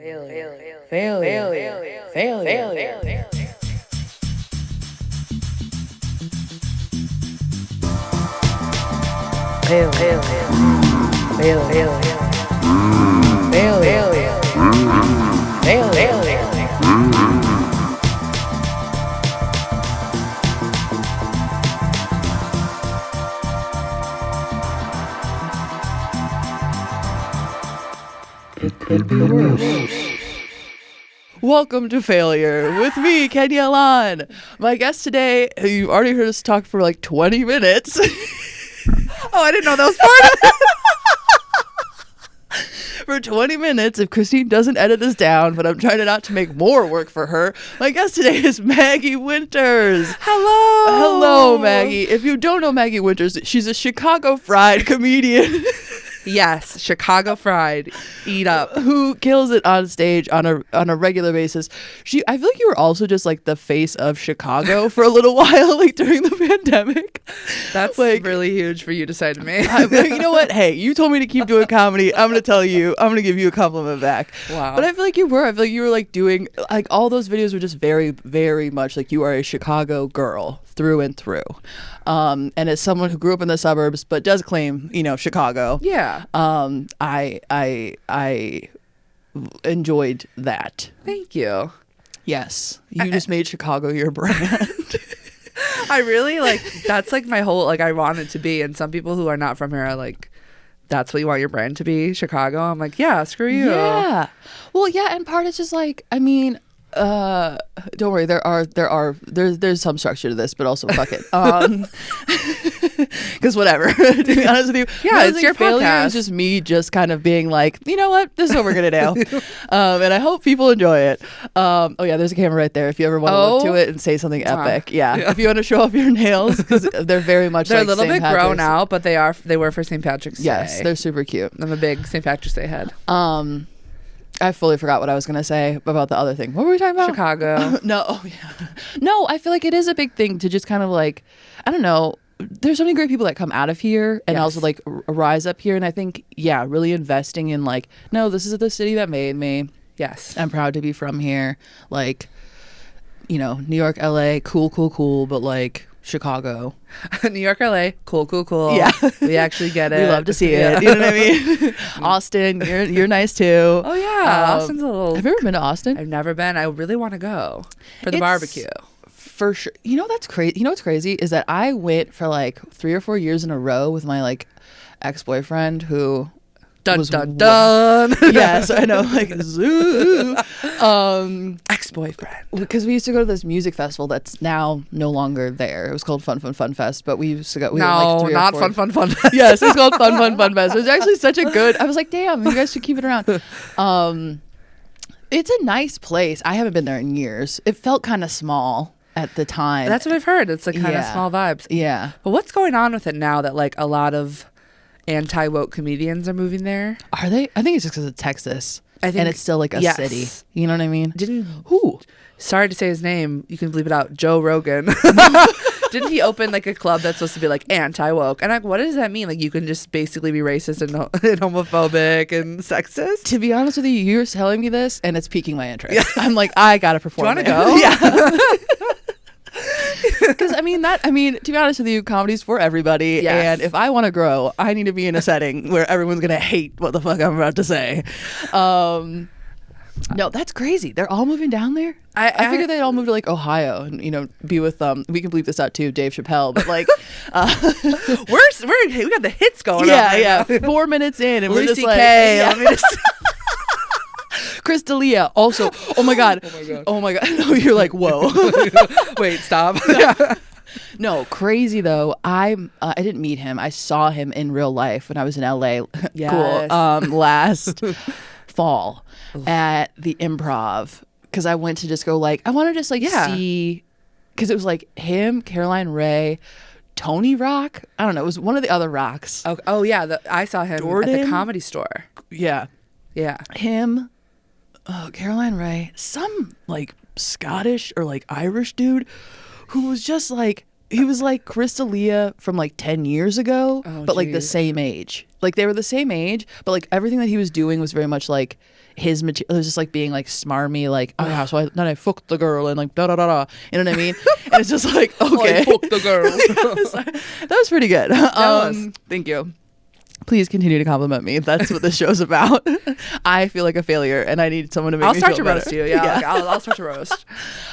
Failure. Failure. Failure. It could be worse. Welcome to Failure with me, Kenya Lan. My guest today, you've already heard us talk for like 20 minutes. Oh, I didn't know that was part of it. For 20 minutes, if Christine doesn't edit this down, but I'm trying not to make more work for her. My guest today is Maggie Winters. Hello. Hello, Maggie. If you don't know Maggie Winters, she's a Chicago fried comedian. Yes, Chicago fried. Eat up. Who kills it on stage on a regular basis. I feel like you were also just like the face of Chicago for a little while, like during the pandemic. That's like really huge for you to say to me. You know what? Hey, you told me to keep doing comedy. I'm gonna give you a compliment back. Wow. But I feel like you were like doing like all those videos were just very, very much like you are a Chicago girl through and through. And as someone who grew up in the suburbs but does claim, Chicago. Yeah. I enjoyed that. Thank you. Yes. You just made Chicago your brand. I really that's like my whole, I want it to be. And some people who are not from here are like, that's what you want your brand to be, Chicago. I'm like, yeah, screw you. Yeah. Well, yeah. And part is just like, don't worry, there's some structure to this, but also fuck it. Because whatever. To be honest with you, yeah, it's your failure podcast. is just me just kind of being like, you know what, this is what we're gonna do. And I hope people enjoy it. Oh yeah, there's a camera right there if you ever want to look to it and say something epic. Yeah. If you want to show off your nails, because they're very much they're like a little St. bit Patrick's. grown out, but they were for St. Patrick's Day. Yes, they're super cute. I'm a big St. Patrick's Day head. I fully forgot what I was going to say about the other thing. What were we talking about? Chicago. No, I feel like it is a big thing to just kind of like, I don't know. There's so many great people that come out of here and also like rise up here. And I think, yeah, really investing in like, no, this is the city that made me. Yes. I'm proud to be from here. Like, New York, LA, cool. But like Chicago. New York, LA, cool. Yeah. We actually get it. We love to see it. You know what I mean? Austin, you're nice too. Oh yeah. Austin's a little. Have you ever been to Austin? I've never been. I really want to go for the barbecue. For sure. That's crazy. What's crazy is that I went for like 3 or 4 years in a row with my like ex-boyfriend who Dun was dun dun. Yes, I know, like zoo. Ex-boyfriend. Because we used to go to this music festival that's now no longer there. It was called Fun Fest, but we used to go. No, not Fun Fest. Yes, it was called Fun Fest. It was actually such a good. I was like, damn, you guys should keep it around. It's a nice place. I haven't been there in years. It felt kind of small at the time. That's what I've heard. It's like kind of small vibes. Yeah. But what's going on with it now that like a lot of anti-woke comedians are moving there? Are they? I think it's just because it's Texas. And it's still like a city. You know what I mean? Sorry to say his name. You can bleep it out. Joe Rogan. Didn't he open like a club that's supposed to be like anti-woke? And like, what does that mean? Like you can just basically be racist and homophobic and sexist? To be honest with you, you're telling me this and it's piquing my interest. Yeah. I'm like, I gotta perform. Do you want to go? Yeah. Because to be honest with you, comedy's for everybody. Yes. And if I want to grow, I need to be in a setting where everyone's gonna hate what the fuck I'm about to say. No, that's crazy. They're all moving down there. I figured they'd all move to like Ohio and be with we can bleep this out too, Dave Chappelle. But like, we got the hits going on. Yeah. 4 minutes in, and we're just like, Chris D'Elia also. Oh my god. No, you're like, whoa. Wait, stop. No, crazy though. I didn't meet him. I saw him in real life when I was in LA. Yes. Cool. Last fall at the improv, because I went to just go like, I want to just like see, because it was like him, Caroline Ray, Tony Rock. I don't know. It was one of the other Rocks. Oh yeah. I saw him Jordan? at the Comedy Store. Yeah. Him, Caroline Ray, some like Scottish or like Irish dude who was just like, he was like Chris D'Elia from like 10 years ago, but like the same age. Like they were the same age, but like everything that he was doing was very much like his material. It was just like being like smarmy, like, oh yeah, so then I fucked the girl and like da da da da. You know what I mean? And it's just like, okay, I fucked the girl. that was pretty good. Thank you. Please continue to compliment me. That's what this show's about. I feel like a failure, and I need someone to make me feel better. I'll start to roast you. Yeah, like, I'll start to roast.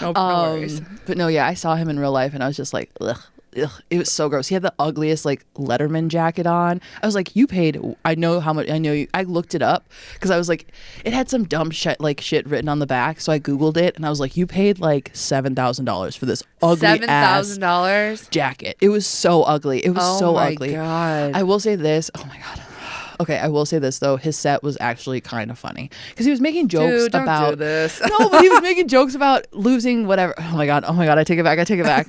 No worries. But no, yeah, I saw him in real life, and I was just like, ugh. It was so gross. He had the ugliest like Letterman jacket on. I was like, you paid. I know how much. I know you. I looked it up because I was like, it had some dumb shit written on the back. So I googled it and I was like, you paid like $7,000 for this ugly $7,000 jacket. It was so ugly. It was so ugly. Oh my god. I will say this. Oh my god. Okay, I will say this though. His set was actually kind of funny because he was making jokes Dude, don't about do this. No, but he was making jokes about losing whatever. Oh my god. I take it back.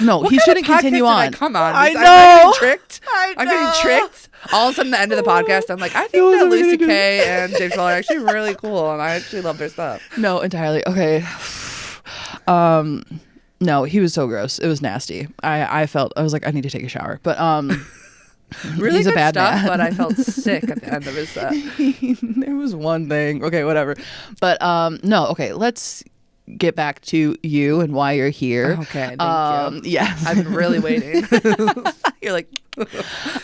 No, he shouldn't continue on. Come on. I know. I'm getting tricked. I'm getting tricked. All of a sudden, the end of the podcast, I'm like, I think that Lucy Kay and James Ball are actually really cool, and I actually love their stuff. No, entirely. Okay. No, he was so gross. It was nasty. I was like, I need to take a shower. But really he's good a bad stuff, man. but I felt sick at the end of his set. There was one thing. Okay, whatever. But no, okay, let's get back to you and why you're here. Okay, thank you. Yeah. I've been really waiting. You're like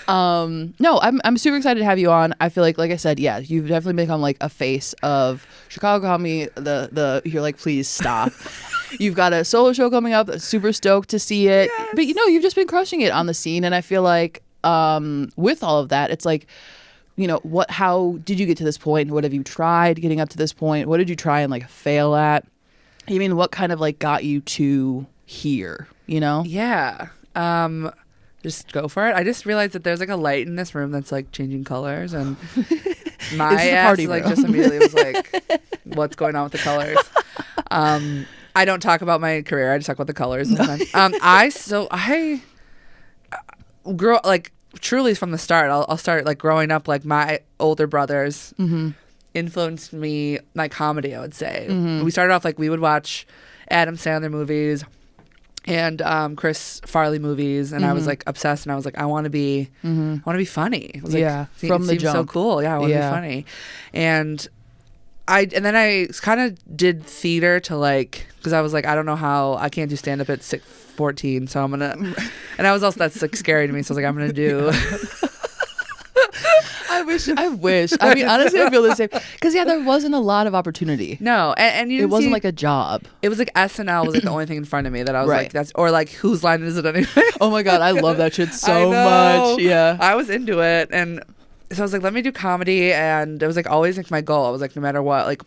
no, I'm super excited to have you on. I feel like I said, yeah, you've definitely become like a face of Chicago comedy. You're like, please stop. You've got a solo show coming up. Super stoked to see it. Yes. But you've just been crushing it on the scene, and I feel like with all of that, it's like, how did you get to this point? What have you tried getting up to this point? What did you try and like fail at? I mean, what kind of like got you to here, Yeah. Just go for it. I just realized that there's like a light in this room that's like changing colors, and my ass like just immediately was like, what's going on with the colors? I don't talk about my career. I just talk about the colors. I grew like truly from the start. I'll start like growing up, like my older brothers influenced me, my comedy, I would say. We started off like we would watch Adam Sandler movies and Chris Farley movies, and I was like obsessed, and I was like, I want to be funny. I was like, from the jump. So cool. Yeah, I want to be funny. And then I kind of did theater to like, because I was like, I don't know how, I can't do stand up at 14, so I'm gonna, and I was also, that's like scary to me, so I was like, I'm gonna do I wish. I mean, honestly, I feel the same. Because there wasn't a lot of opportunity. No, and it wasn't like a job. It was like SNL was like the only thing in front of me that I was like, that's, or like, whose line is it anyway? Oh my god, I love that shit so much. Yeah, I was into it, and so I was like, let me do comedy, and it was like always like my goal. I was like, no matter what, like,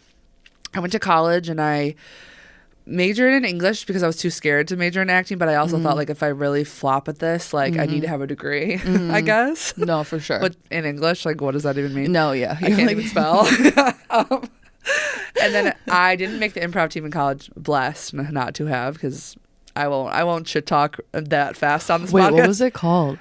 I went to college and I majored in English because I was too scared to major in acting, but I also thought like if I really flop at this, like I need to have a degree, I guess. No, for sure. But in English, like what does that even mean? No, yeah. I can't even spell. And then I didn't make the improv team in college. Blessed not to have, because I won't shit talk that fast on this podcast. Wait, what was it called?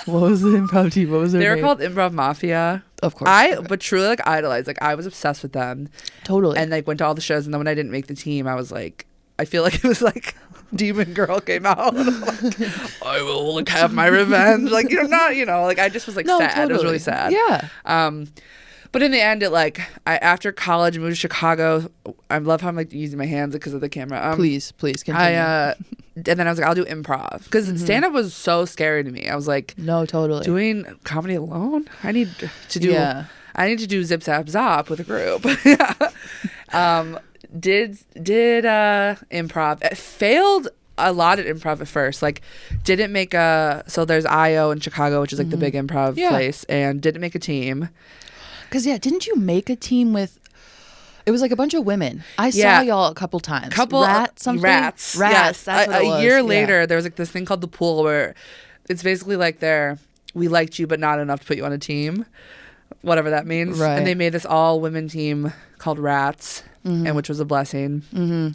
What was the improv team? What was their name? They were called Improv Mafia. Of course. But truly like idolized. Like I was obsessed with them. Totally. And like went to all the shows, and then when I didn't make the team, I was like, I feel like it was like Demon Girl came out. Like, I will like have my revenge. Like like I just was like sad. Totally. It was really sad. Yeah. But in the end, it like after college, I moved to Chicago. I love how I'm like using my hands because of the camera. Please continue. And then I was like, I'll do improv, because stand up was so scary to me. I was like, no, totally. Doing comedy alone, I need to do Zip Zap Zop with a group. Did improv. It failed a lot at improv at first. Like didn't make so there's IO in Chicago, which is like the big improv place, and didn't make a team. Because didn't you make a team with? It was like a bunch of women. I saw y'all a couple times. Rats. Yes, that's what it was. A year later, there was like this thing called The Pool, where it's basically like we liked you, but not enough to put you on a team, whatever that means. Right. And they made this all women team called Rats, and which was a blessing.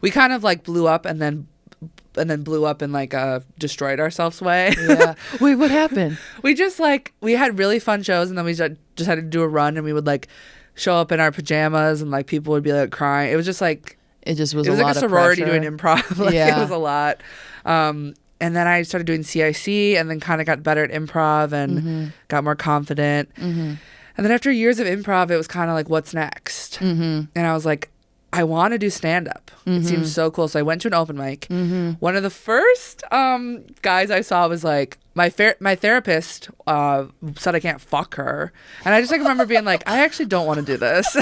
We kind of like blew up and then blew up in like a destroyed ourselves way. Yeah. Wait, what happened? We just like, we had really fun shows, and then we just had to do a run, and we would like show up in our pajamas, and like people would be like crying. It was just like, it was like a sorority pressure. doing improv. Like it was a lot. And then I started doing CIC, and then kind of got better at improv and got more confident. And then after years of improv, it was kind of like, what's next? And I was like, I want to do stand-up. It seems so cool. So I went to an open mic. One of the first guys I saw was like, my therapist said I can't fuck her. And I just like remember being like, I actually don't want to do this.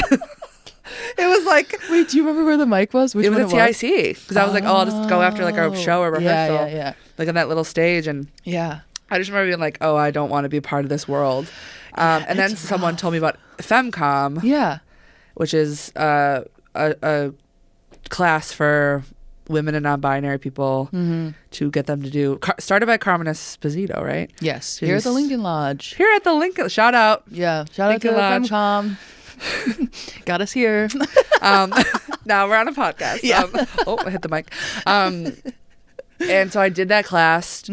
It was like, wait, do you remember where the mic was? Which it was one at TIC. Because I was like, oh, I'll just go after like a show or rehearsal. Yeah. Like on that little stage. And Yeah. I just remember being like, oh, I don't want to be a part of this world. And then someone told me about Femcom. Yeah. Which is a class for women and non-binary people to get them to do. Started by Carmen Esposito, right? Yes. Here at the Lincoln Lodge. Here at the Lincoln. Shout out. Yeah. Shout Lincoln out to Lodge. Femcom. Got us here. Now we're on a podcast. Yeah. I hit the mic. And so I did that class.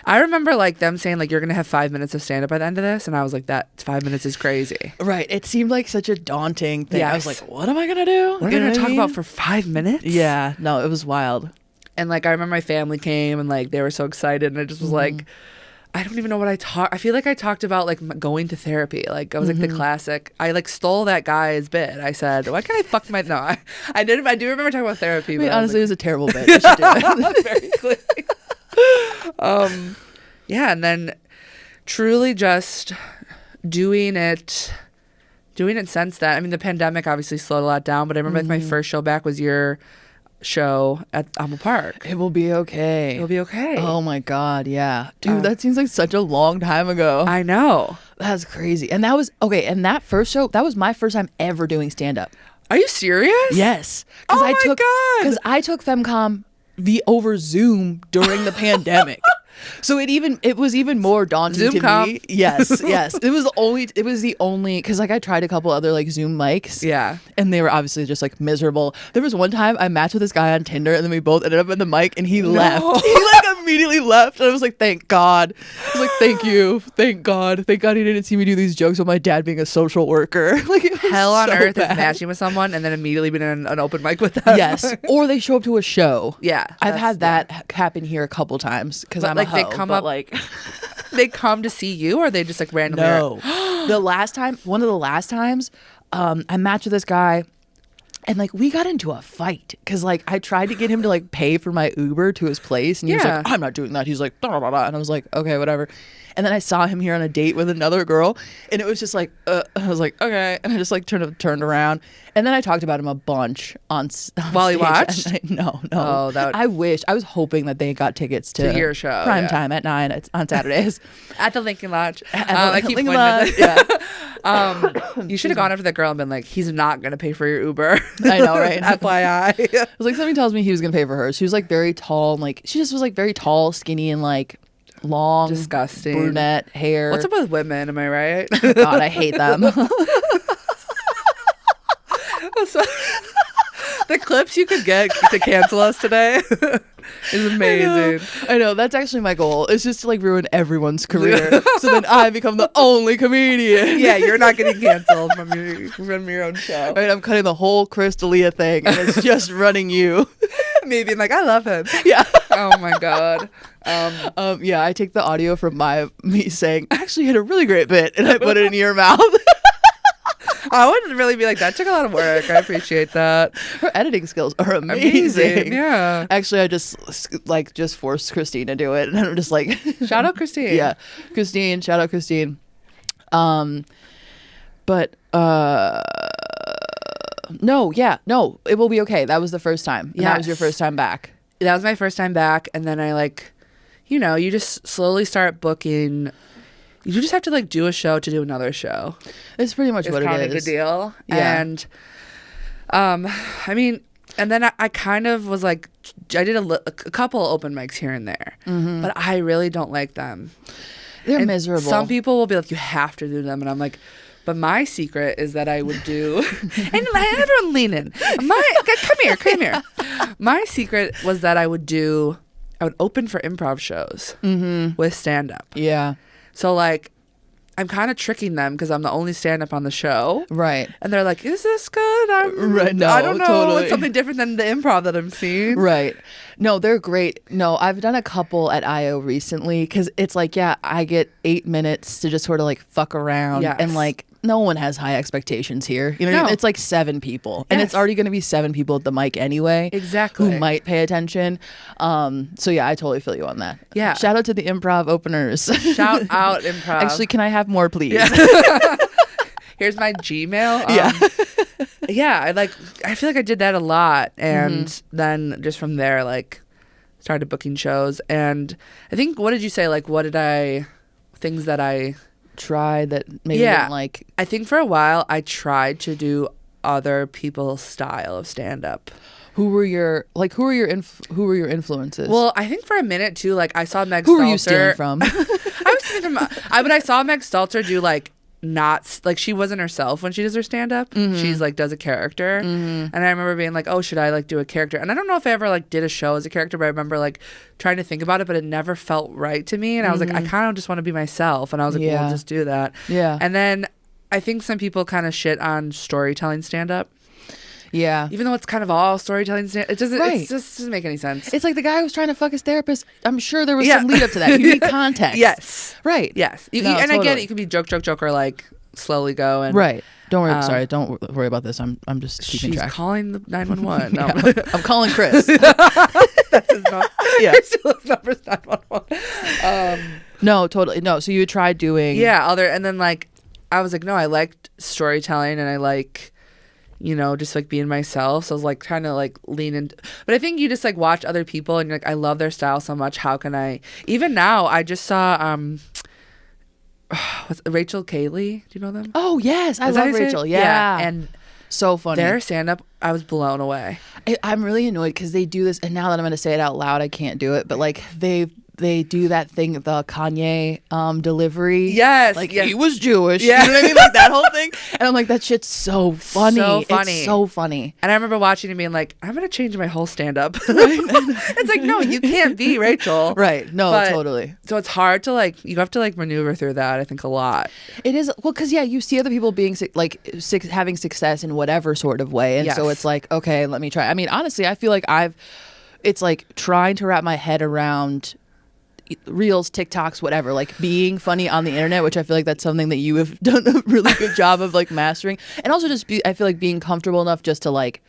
I remember like them saying like, you're going to have 5 minutes of stand-up by the end of this. And I was like, that 5 minutes is crazy. Right. It seemed like such a daunting thing. Yes. I was like, what am I going to do? What am I going to talk about for 5 minutes? Yeah. No, it was wild. And like, I remember my family came and like, they were so excited. And I just was like, I don't even know what I feel like I talked about like going to therapy. Like I was like the classic. I like stole that guy's bit. I said, why can't I fuck my... No, I didn't. I do remember talking about therapy. I mean, but honestly, I it was a terrible bit. You should do it. very clearly. Yeah, and then truly just doing it since that. I mean, the pandemic obviously slowed a lot down, but I remember like my first show back was your show at Alma Park. It will be okay. It'll be okay. Oh my God, yeah. Dude, that seems like such a long time ago. I know. That's crazy. And that was, okay, and that first show, that was my first time ever doing stand-up. Are you serious? Yes. Oh my God. Because I took Femcom over Zoom during the pandemic. So it was even more daunting to me. Yes. It was the only because like I tried a couple other like Zoom mics. Yeah. And they were obviously just like miserable. There was one time I matched with this guy on Tinder and then we both ended up in the mic and he left. He like immediately left. And I was like, thank God. I was like, thank you. Thank God. Thank God he didn't see me do these jokes with my dad being a social worker. Like hell on earth bad. is matching with someone and then immediately being in an open mic with them. Yes. Or they show up to a show. Yeah. I've had that happen here a couple times because I'm like a they hoe, come but up like they come to see you or they just like randomly no. One of the last times I matched with this guy and like we got into a fight because like I tried to get him to like pay for my Uber to his place and he was like, I'm not doing that. He's like, da, da, da. And I was like, okay, whatever. And then I saw him here on a date with another girl and it was just like I was like, okay, and I just like turned around and then I talked about him a bunch on while he stage watched. No. Oh, I wish. I was hoping that they got tickets to your show prime time at 9 on Saturdays at the Lincoln Lodge. I keep Lincoln Lodge. Yeah. You should have gone after that girl and been like, he's not gonna pay for your Uber. I know, right? FYI. It was like something tells me he was gonna pay for her. She was like very tall and like she just was like very tall, skinny, and like long, disgusting brunette hair. What's up with women? Am I right? God, I hate them. So, the clips you could get to cancel us today is amazing. I know. That's actually my goal. It's just to like ruin everyone's career, so then I become the only comedian. Yeah, you're not getting canceled from your own show. Right, I'm cutting the whole Chris D'Elia thing, and it's just running you. Maybe like I love him. Yeah. Oh my God. Yeah, I take the audio from me saying, I actually had a really great bit, and I put it in your mouth. I wouldn't really be like, that took a lot of work. I appreciate that. Her editing skills are amazing. Yeah. Actually, I just forced Christine to do it, and I'm just like, shout out Christine. Yeah, Christine. Shout out Christine. But no, it will be okay. That was the first time. Yeah, that was your first time back. That was my first time back, and then I like, you just slowly start booking. You just have to like do a show to do another show. It's pretty much what it is. Kind of the deal. Yeah. And I mean, and then I kind of was like, I did a couple open mics here and there, but I really don't like them. They're miserable. Some people will be like, you have to do them, and I'm like, but my secret is that I would do, and everyone lean in. Come here. My secret was that I would open for improv shows with stand up. Yeah. So like, I'm kind of tricking them because I'm the only stand-up on the show. Right. And they're like, is this good? Right. No, I don't know. Totally. It's something different than the improv that I'm seeing. Right. No, they're great. No, I've done a couple at IO recently because it's like, yeah, I get 8 minutes to just sort of like fuck around and like no one has high expectations here. You know what I mean? It's like 7 people. And it's already going to be 7 people at the mic anyway. Exactly. Who might pay attention. So yeah, I totally feel you on that. Yeah. Shout out to the improv openers. Shout out improv. Actually, can I have more, please? Yeah. Here's my Gmail. Yeah, I feel like I did that a lot. And then just from there, like, started booking shows. And I think, what did you say? Like, things that I tried that maybe didn't like. I think for a while I tried to do other people's style of stand-up. Who were your influences? Well, I think for a minute too, like I saw Meg Stalter. Who were you stealing from? But I saw Meg Stalter do like not like she wasn't herself when she does her stand-up. She's like does a character, and I remember being like, oh, should I like do a character? And I don't know if I ever like did a show as a character, but I remember like trying to think about it, but it never felt right to me. And I was like, I kind of just want to be myself, and I was like, well, I'll just do that. Yeah. And then I think some people kind of shit on storytelling stand-up. Yeah. Even though it's kind of all storytelling, it doesn't. Right. It just doesn't make any sense. It's like the guy who was trying to fuck his therapist. I'm sure there was some lead up to that. You need context. Yes. Right. Yes. No, and totally. I get it. You can be joke, or like slowly go and right. Don't worry. Sorry. Don't worry about this. I'm just keeping track. She's calling the 911. No. I'm calling Chris. That's his number. Yeah. His number's 911. No, totally. No. So you tried doing. Yeah. And then like, I was like, no, I liked storytelling and I like, just like being myself. So I was like trying to like lean in. But I think you just like watch other people and you're like, I love their style so much. How can I? Even now, I just saw Rachel Cayley. Do you know them? Oh yes, I love Rachel. Yeah, and so funny. Their stand up, I was blown away. I'm really annoyed because they do this, and now that I'm going to say it out loud, I can't do it. But like they do that thing, the Kanye delivery. Yes. Like, he was Jewish. Yeah. You know what I mean? Like, that whole thing. And I'm like, that shit's so funny. It's so funny. And I remember watching and being like, I'm going to change my whole stand-up. It's like, no, you can't be Rachel. Right. No, totally. So it's hard to, like, you have to, like, maneuver through that, I think, a lot. It is. Well, because, you see other people being, having success in whatever sort of way. And so it's like, okay, let me try. I mean, honestly, I feel like it's like trying to wrap my head around Reels, TikToks, whatever, like being funny on the internet, which I feel like that's something that you have done a really good job of like mastering. And also I feel like being comfortable enough just to like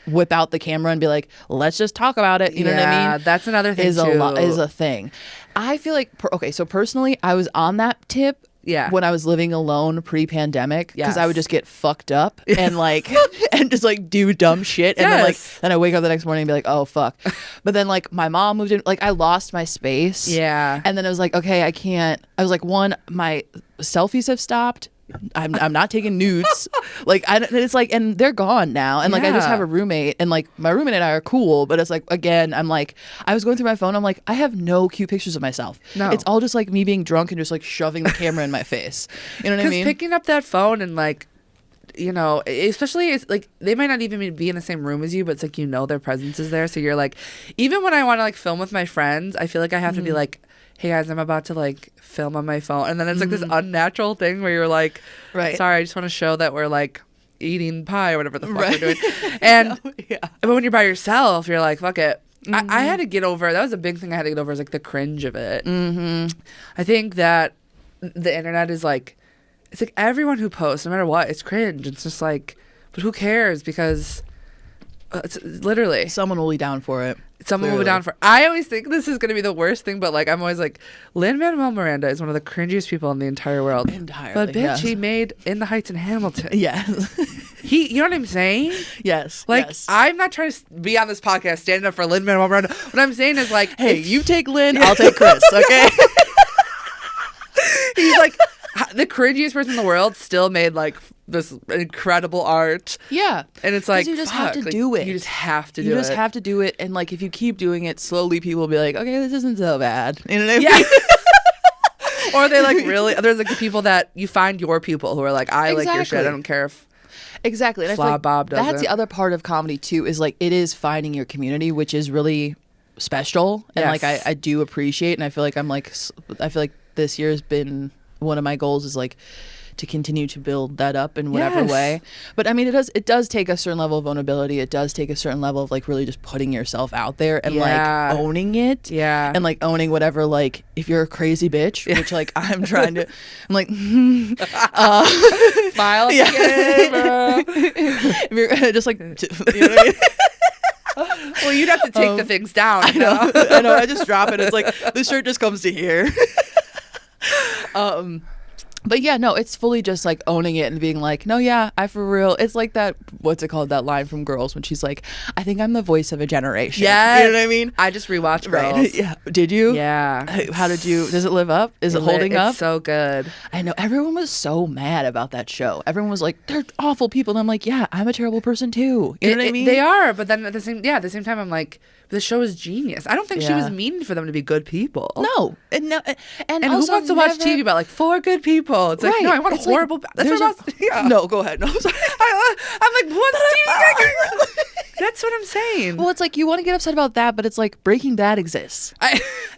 whip out the camera and be like, let's just talk about it. You know what I mean? Yeah, that's another thing is a thing. I feel like, so personally, I was on that tip. Yeah. When I was living alone pre-pandemic, because I would just get fucked up and like and just like do dumb shit, and then I wake up the next morning and be like, oh fuck. But then like my mom moved in, like I lost my space. Yeah. And then I was like, okay, I can't. I was like, one, my selfies have stopped. I'm not taking nudes. Like it's like, and they're gone now. And like I just have a roommate, and like my roommate and I are cool, but it's like, again, I'm like, I was going through my phone, I'm like, I have no cute pictures of myself. No. It's all just like me being drunk and just like shoving the camera in my face. You know what I mean? Picking up that phone and like, especially it's like they might not even be in the same room as you, but it's like their presence is there. So you're like, even when I want to like film with my friends, I feel like I have to be like, hey guys, I'm about to like film on my phone. And then it's like this unnatural thing where you're like, sorry, I just want to show that we're like eating pie or whatever the fuck we're doing. And but when you're by yourself, you're like, fuck it. I had to get over, that was a big thing I had to get over, is like the cringe of it. I think that the internet is like, it's like everyone who posts, no matter what, it's cringe. It's just like, but who cares? Because it's literally someone will be down for it. Someone will be down for it. I always think this is going to be the worst thing, but like I'm always like, Lin-Manuel Miranda is one of the cringiest people in the entire world. Entirely. But bitch, he made In the Heights in Hamilton. Yes. You know what I'm saying? Yes. Like, I'm not trying to be on this podcast standing up for Lin-Manuel Miranda. What I'm saying is like, hey, you take Lin, I'll take Chris, okay? He's like the cringiest person in the world, still made like this incredible art. Yeah. And it's like, you just have to do it. You just have to do it. You just have to do it. And like, if you keep doing it, slowly people will be like, okay, this isn't so bad. You know what I mean? Yeah. Or they like really, there's like the people that you find your people who are like, I like your shit. I don't care if. Exactly. And I feel like Bob does that's the other part of comedy too, is like, it is finding your community, which is really special. And like, I do appreciate, and I feel like I feel like this year has been one of my goals, is like to continue to build that up in whatever Yes. way. But I mean, it does take a certain level of vulnerability. It does take a certain level of like really just putting yourself out there and Yeah. like owning it. Yeah. And like owning whatever, like if you're a crazy bitch, which like I'm trying to, I'm like, Smile. yeah. Again, if you're just like, you know what I mean? well, you'd have to take the things down. I know. I know. I just drop it. It's like the shirt just comes to here. But yeah, no, it's fully just like owning it and being like, no, yeah, I for real. It's like that, what's it called? That line from Girls when she's like, I think I'm the voice of a generation. Yeah. You know what I mean? I just rewatched Girls. Right. Yeah. Did you? Yeah. How did you, does it live up? Is it holding up? It's so good. I know. Everyone was so mad about that show. Everyone was like, they're awful people. And I'm like, yeah, I'm a terrible person too. You know what I mean? They are, but then at the same time, I'm like, the show is genius. I don't think she Yeah. was meaning for them to be good people. No. And And also who wants to watch never- TV about like 4 good people? It's like, Right. no, I want It's a horrible. like, That's there's what I was, yeah. No, go ahead. No, I'm sorry. I'm like, what's TV? That's what I'm saying. Well, it's like you want to get upset about that, but it's like Breaking Bad exists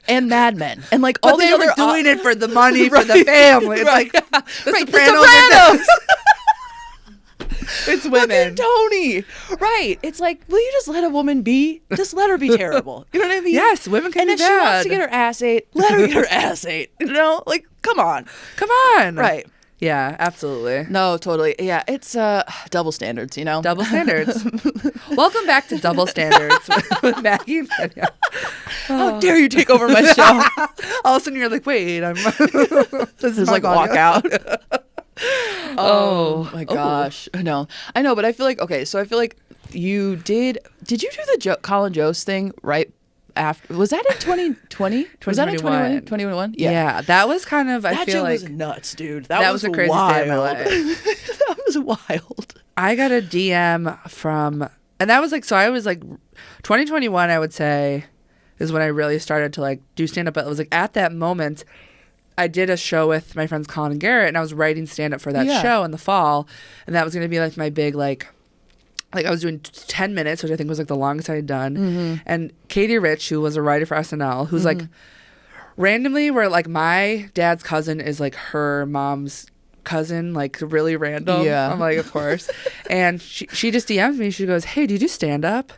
and Mad Men and like but all they the other were doing it for the money, for the Right. family. It's Right. like the Right, Sopranos. It's Fucking women. Tony. Right. It's like, will you just let a woman be? Just let her be terrible. You know what I mean? Yes, women can And be if she wants bad. to get her ass ate, let her get her ass ate. You know? Like, come on. Come on. Right. Yeah, absolutely. No, totally. Yeah, it's double standards, you know? Double standards. Welcome back to Double Standards with Maggie and Danielle. How dare you take over my show? All of a sudden you're like, wait, I'm This is like walk out. Oh My gosh. I know, but I feel like, okay, so I feel like you did you do the Colin Jost thing right after? Was that in 2020? Was that in 2021? 2021? Yeah, that was kind of, I That feel shit like was nuts, dude. that was the craziest day of my wild. life. That was wild. I got a DM from, and that was like, so I was like 2021, I would say, is when I really started to like do stand up. But it was like at that moment, I did a show with my friends Colin and Garrett, and I was writing stand up for that show in the fall, and that was going to be like my big like I was doing 10 minutes, which I think was like the longest I had done. Mm-hmm. And Katie Rich, who was a writer for SNL, who's like randomly, where like my dad's cousin is like her mom's cousin, like really random. Yeah. I'm like, of course. And she just DM'd me. She goes, hey, do you do stand up?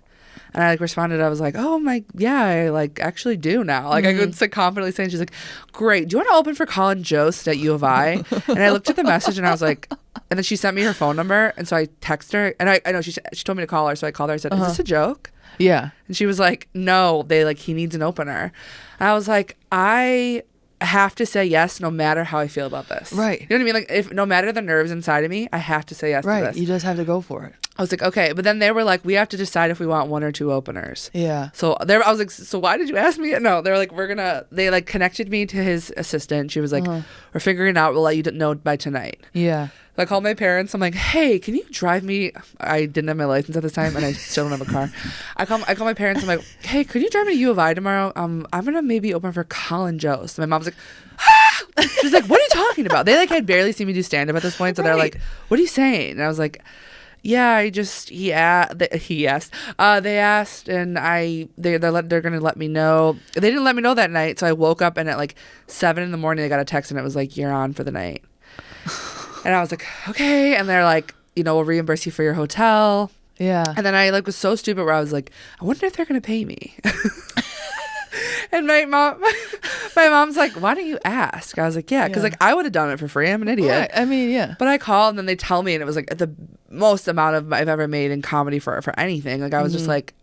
And I like responded, I was like, oh my, yeah, I like actually do now. Like I could confidently say, and she's like, great. Do you want to open for Colin Jost at U of I? And I looked at the message and I was like, and then she sent me her phone number. And so I text her, and I know she told me to call her. So I called her. I said, is this a joke? Yeah. And she was like, no, he needs an opener. And I was like, I have to say yes no matter how I feel about this. Right. You know what I mean? Like, if no matter the nerves inside of me, I have to say yes to Right. this. You just have to go for it. I was like, okay. But then they were like, we have to decide if we want 1 or 2 openers. Yeah. So there, I was like, so why did you ask me? No, they're like, they like connected me to his assistant. She was like, we're figuring it out. We'll let you know by tonight. Yeah. So I called my parents. I'm like, hey, can you drive me? I didn't have my license at the time, and I still don't have a car. I call my parents. I'm like, hey, could you drive me to U of I tomorrow? I'm gonna maybe open for Colin Jost. My mom's like, ah! She's like, what are you talking about? They like had barely seen me do stand up at this point, so they're like, what are you saying? And I was like, yeah, he asked. They asked, and they're gonna let me know. They didn't let me know that night, so I woke up, and at like 7 a.m, I got a text, and it was like, you're on for the night. And I was like, okay. And they're like, we'll reimburse you for your hotel. Yeah. And then I like was so stupid where I was like, I wonder if they're gonna pay me. And my mom's like, why don't you ask? I was like, yeah, because like I would have done it for free. I'm an idiot. Right. I mean, yeah. But I called, and then they tell me, and it was like the most amount of I've ever made in comedy for anything. Like I was just like,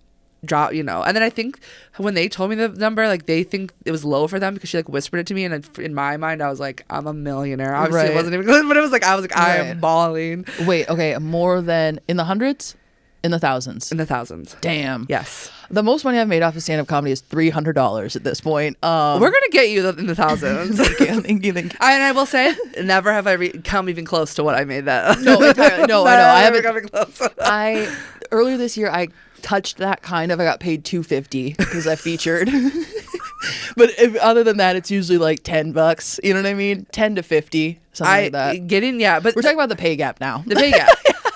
drop, And then I think when they told me the number, like they think it was low for them because she like whispered it to me, and in my mind I was like, I'm a millionaire. Obviously it wasn't even good, but it was like I was like, I am balling. Wait, okay, more than in the hundreds? In the thousands? In the thousands. Damn. Yes. The most money I've made off of stand-up comedy is $300 at this point. We're gonna get you in the thousands. Thank you. And I will say, never have I come even close to what I made that. No, entirely. No, I know. I haven't. Coming close. Earlier this year, I touched that kind of. I got paid $250 because I featured. But other than that, it's usually like $10. You know what I mean? 10 to 50, something like that. But We're talking about the pay gap now. the pay gap.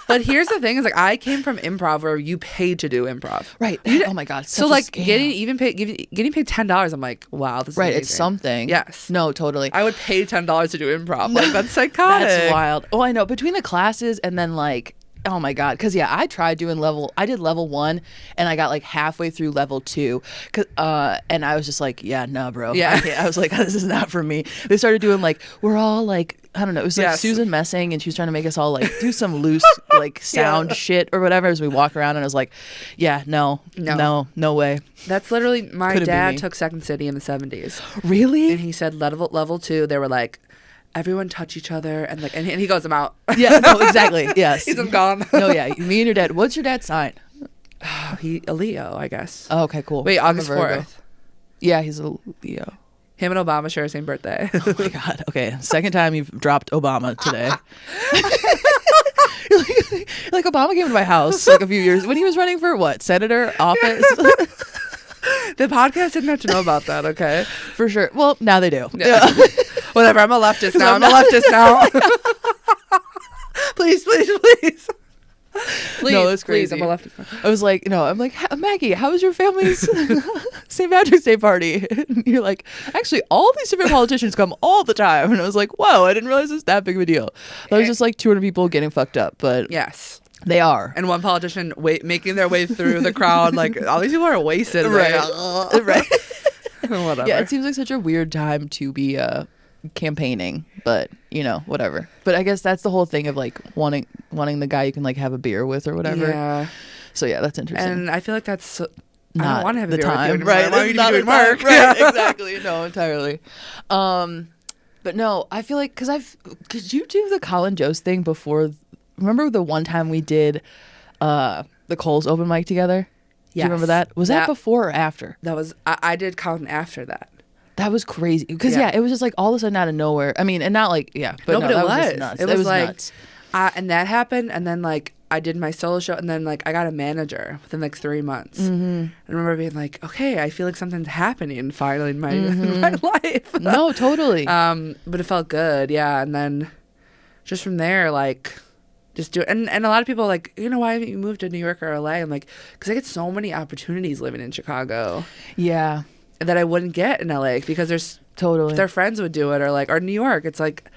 But here's the thing: is like I came from improv where you paid to do improv. Right. Oh my god. So like getting paid $10. I'm like, wow, this is right. amazing. It's something. Yes. No, totally. I would pay $10 to do improv. Like that's psychotic. That's wild. Oh, I know. Between the classes and then like, oh my god, because yeah, I tried doing I did level 1 and I got like halfway through level 2, and I was just like, yeah, no, bro. Yeah. I was like, this is not for me. They started doing like, we're all like, I don't know, it was like Susan Messing, and she was trying to make us all like do some loose like sound shit or whatever as we walk around, and I was like, yeah, no way. That's literally my dad took Second City in the 70s. Really? And he said level 2, they were like, everyone touch each other, and like, and he goes, I'm out. Yeah, no, exactly. Yes. I'm gone. No, yeah. Me and your dad. What's your dad's sign? He a Leo, I guess. Oh, okay, cool. Wait, August 4th. Yeah, he's a Leo. Him and Obama share the same birthday. Oh my god. Okay, second time you've dropped Obama today. like Obama came to my house like a few years when he was running for what, senator office. The podcast didn't have to know about that, okay? For sure. Well, now they do. Yeah. Whatever. I'm a leftist now. Please. No, it's crazy. Please, I'm a leftist. I was like, I'm like, Maggie, how was your family's St. Patrick's Day party? And you're like, actually, all these different politicians come all the time. And I was like, whoa, I didn't realize it was that big of a deal. That was just like 200 people getting fucked up, but yes. They are. And one politician making their way through the crowd, like, all these people are wasted. Right. Right. Whatever. Yeah, it seems like such a weird time to be campaigning, but whatever. But I guess that's the whole thing of like wanting the guy you can like have a beer with or whatever. Yeah. So yeah, that's interesting. And I feel like that's not I don't want to have a beer time, with you right? I want you to not be doing work. Right, exactly. No, entirely. But no, I feel like because you do the Colin Jost thing before. Remember the one time we did the Coles open mic together? Yes. Do you remember that? Was that before or after? That was I did Colin after that. That was crazy because it was just like all of a sudden out of nowhere. I mean, and not like but it that was just nuts. It was like nuts. And that happened, and then like I did my solo show, and then like I got a manager within like 3 months. Mm-hmm. I remember being like, okay, I feel like something's happening finally in my life. No, totally. But it felt good, yeah. And then just from there, like. Just do it. And a lot of people are like, why haven't you moved to New York or LA? I'm like, because I get so many opportunities living in Chicago. Yeah. That I wouldn't get in LA because there's their friends would do it or New York. It's like,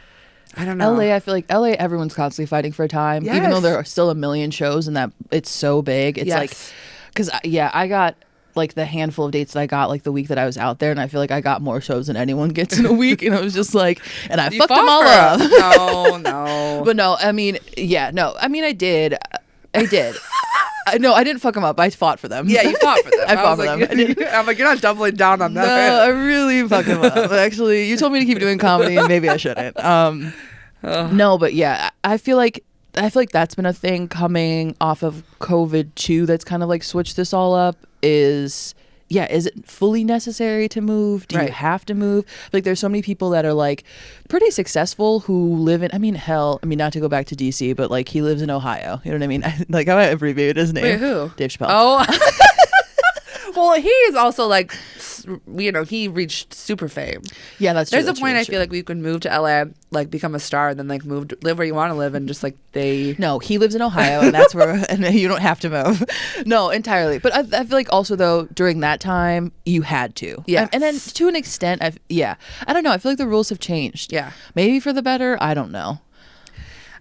I don't know. LA, I feel like LA, everyone's constantly fighting for time. Yes. Even though there are still a million shows and that it's so big. It's like, because I got like the handful of dates that I got like the week that I was out there, and I feel like I got more shows than anyone gets in a week, and I was just like, and I fucked them all up. No. But no, I mean, I did. No, I didn't fuck them up. I fought for them. Yeah, you fought for them. I fought for them. I'm like, you're not doubling down on that. No, I really fucked them up. Actually, you told me to keep doing comedy, and maybe I shouldn't. No, but yeah, I feel like that's been a thing coming off of COVID too. That's kind of like switched this all up. Is it fully necessary to move? Do you have to move? Like there's so many people that are like pretty successful who live in, not to go back to DC, but like he lives in Ohio. You know what I mean? Like how I abbreviated his name. Wait, who? Dave Chappelle. Oh. Well, he is also like, he reached super fame. Yeah, that's true. There's a point I feel like we can move to LA, like become a star, and then like live where you want to live, and just like No, he lives in Ohio, and that's where, and you don't have to move. No, entirely. But I feel like also though during that time you had to. Yeah. And then to an extent, I don't know. I feel like the rules have changed. Yeah. Maybe for the better. I don't know.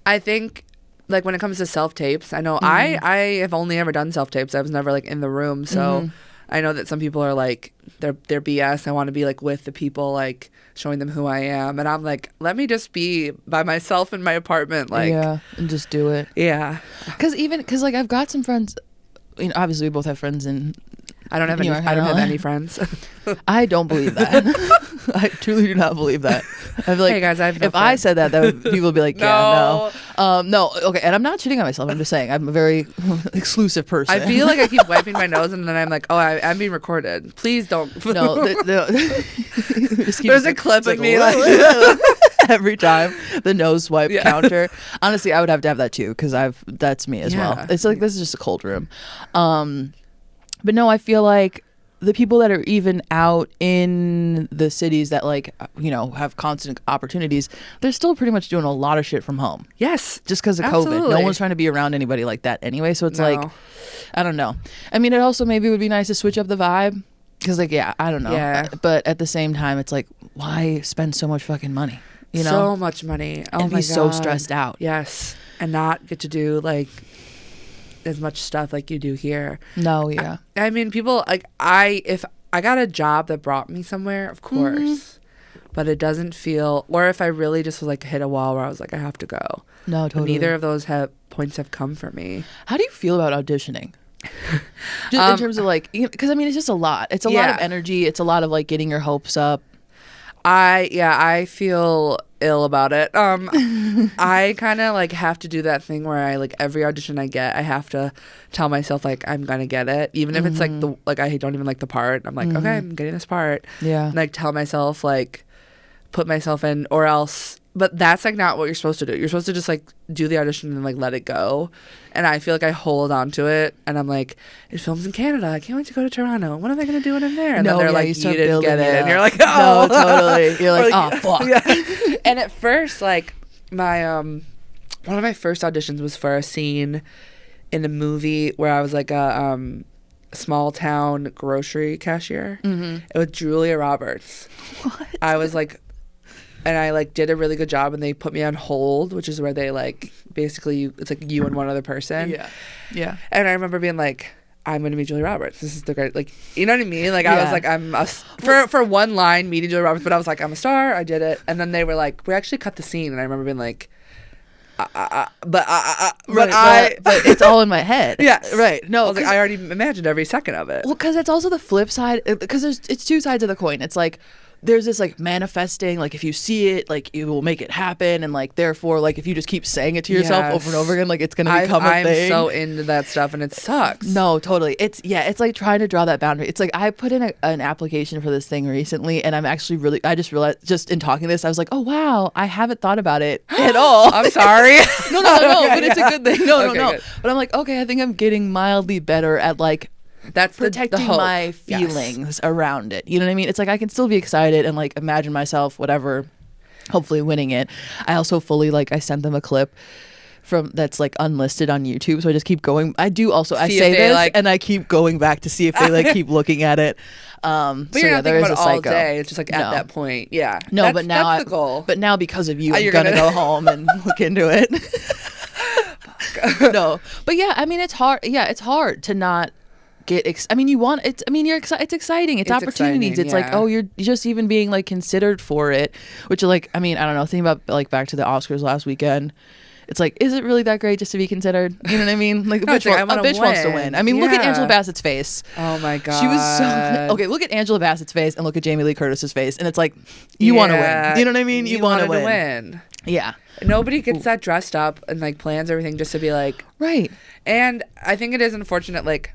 I think. Like when it comes to self tapes, I know I have only ever done self tapes. I was never like in the room, so I know that some people are like they're BS. I want to be like with the people, like showing them who I am, and I'm like, let me just be by myself in my apartment, like and just do it. Yeah, because like I've got some friends. Obviously we both have friends in. I don't have any. I don't have any friends. I don't believe that. I truly do not believe that. I feel like hey guys, I have no if friends. I said that people would be like, no. No. Okay, and I'm not shitting on myself. I'm just saying I'm a very exclusive person. I feel like I keep wiping my nose, and then I'm like, oh, I'm being recorded. Please don't. No. There's a clip of me like every time the nose swipe counter. Honestly, I would have to have that too because that's me as well. It's like this is just a cold room. But no, I feel like the people that are even out in the cities that like, you know, have constant opportunities, they're still pretty much doing a lot of shit from home. Yes. Just because of COVID. No one's trying to be around anybody like that anyway. So it's like, I don't know. I mean, it also maybe would be nice to switch up the vibe. Because like, yeah, I don't know. Yeah. But at the same time, it's like, why spend so much fucking money? You know? So much money. Oh and my be God. so stressed out. Yes. And not get to do like as much stuff like you do here. No, yeah. I mean, people like if I got a job that brought me somewhere, of course, but it doesn't feel. Or if I really just was like hit a wall where I was like, I have to go. No, totally. But neither of those points have come for me. How do you feel about auditioning? Just in terms of like, because I mean, it's just a lot. It's a lot of energy. It's a lot of like getting your hopes up. I feel ill about it. I kind of like have to do that thing where I like every audition I get, I have to tell myself like I'm gonna get it, even if it's like I don't even like the part. I'm like, okay, I'm getting this part. Yeah. And like tell myself like put myself in, or else. But that's like not what you're supposed to do. You're supposed to just like do the audition and like let it go. And I feel like I hold on to it, and I'm like, it films in Canada. I can't wait to go to Toronto. What are they gonna do when I'm there? And then they're like, you didn't get it, and you're like, oh, no, totally. You're like, oh, fuck. Yeah. And at first, like my one of my first auditions was for a scene in a movie where I was like a small town grocery cashier. It was Julia Roberts. What? I was like. And I like did a really good job, and they put me on hold, which is where they like basically it's like you and one other person. Yeah. And I remember being like, I'm gonna be Julia Roberts. This is the great, like, you know what I mean? Like I was like, I'm for one line meeting Julia Roberts, but I was like, I'm a star. I did it. And then they were like, we actually cut the scene, and I remember being like, but it's all in my head. Yeah, right. No, I was like, I already imagined every second of it. Well, because it's also the flip side. Because it's two sides of the coin. It's like, there's this like manifesting, like if you see it, like you will make it happen, and like therefore, like if you just keep saying it to yourself over and over again, like it's gonna become a thing. I'm so into that stuff, and it sucks. No, totally. It's like trying to draw that boundary. It's like I put in an application for this thing recently, and I'm actually I just realized just in talking this, I was like, oh wow, I haven't thought about it at all. I'm sorry. No, okay, but it's a good thing. No. Good. But I'm like, okay, I think I'm getting mildly better at like. That's protecting my feelings around it. You know what I mean? It's like I can still be excited and like imagine myself, whatever, hopefully winning it. I also fully like I sent them a clip from that's like unlisted on YouTube, so I just keep going. I do also I say this like, and I keep going back to see if they like keep looking at it. But so you're not thinking about it all day. It's just like at that point, yeah. No, but now that's the goal. But now because of you, I'm gonna go home and look into it. No, but yeah, I mean it's hard. Yeah, it's hard to not. I mean, you want it's. I mean, it's exciting. It's opportunities. Exciting, it's like, oh, you're just even being like considered for it, which like, I mean, I don't know. Thinking about like back to the Oscars last weekend, it's like, is it really that great just to be considered? You know what I mean? Like a bitch wants to win. I mean, look at Angela Bassett's face. Oh my god, she was so okay. Look at Angela Bassett's face and look at Jamie Lee Curtis's face, and it's like, you want to win. You know what I mean? You want to win. Yeah. Nobody gets that dressed up and like plans everything just to be like right. And I think it is unfortunate, like.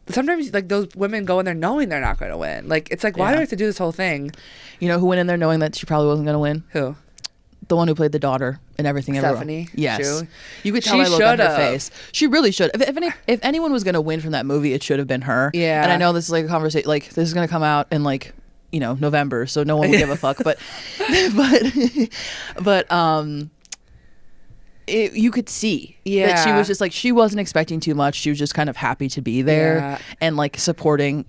Sometimes like those women go in there knowing they're not going to win. Like it's like, why do I have to do this whole thing? You know who went in there knowing that she probably wasn't going to win? Who? The one who played the daughter and everything. Stephanie. Yes. You could tell by the look on her face. She really should. If anyone was going to win from that movie, it should have been her. Yeah. And I know this is like a conversation. Like this is going to come out in like November, so no one will give a fuck. But you could see that she was just like, she wasn't expecting too much. She was just kind of happy to be there and like supporting,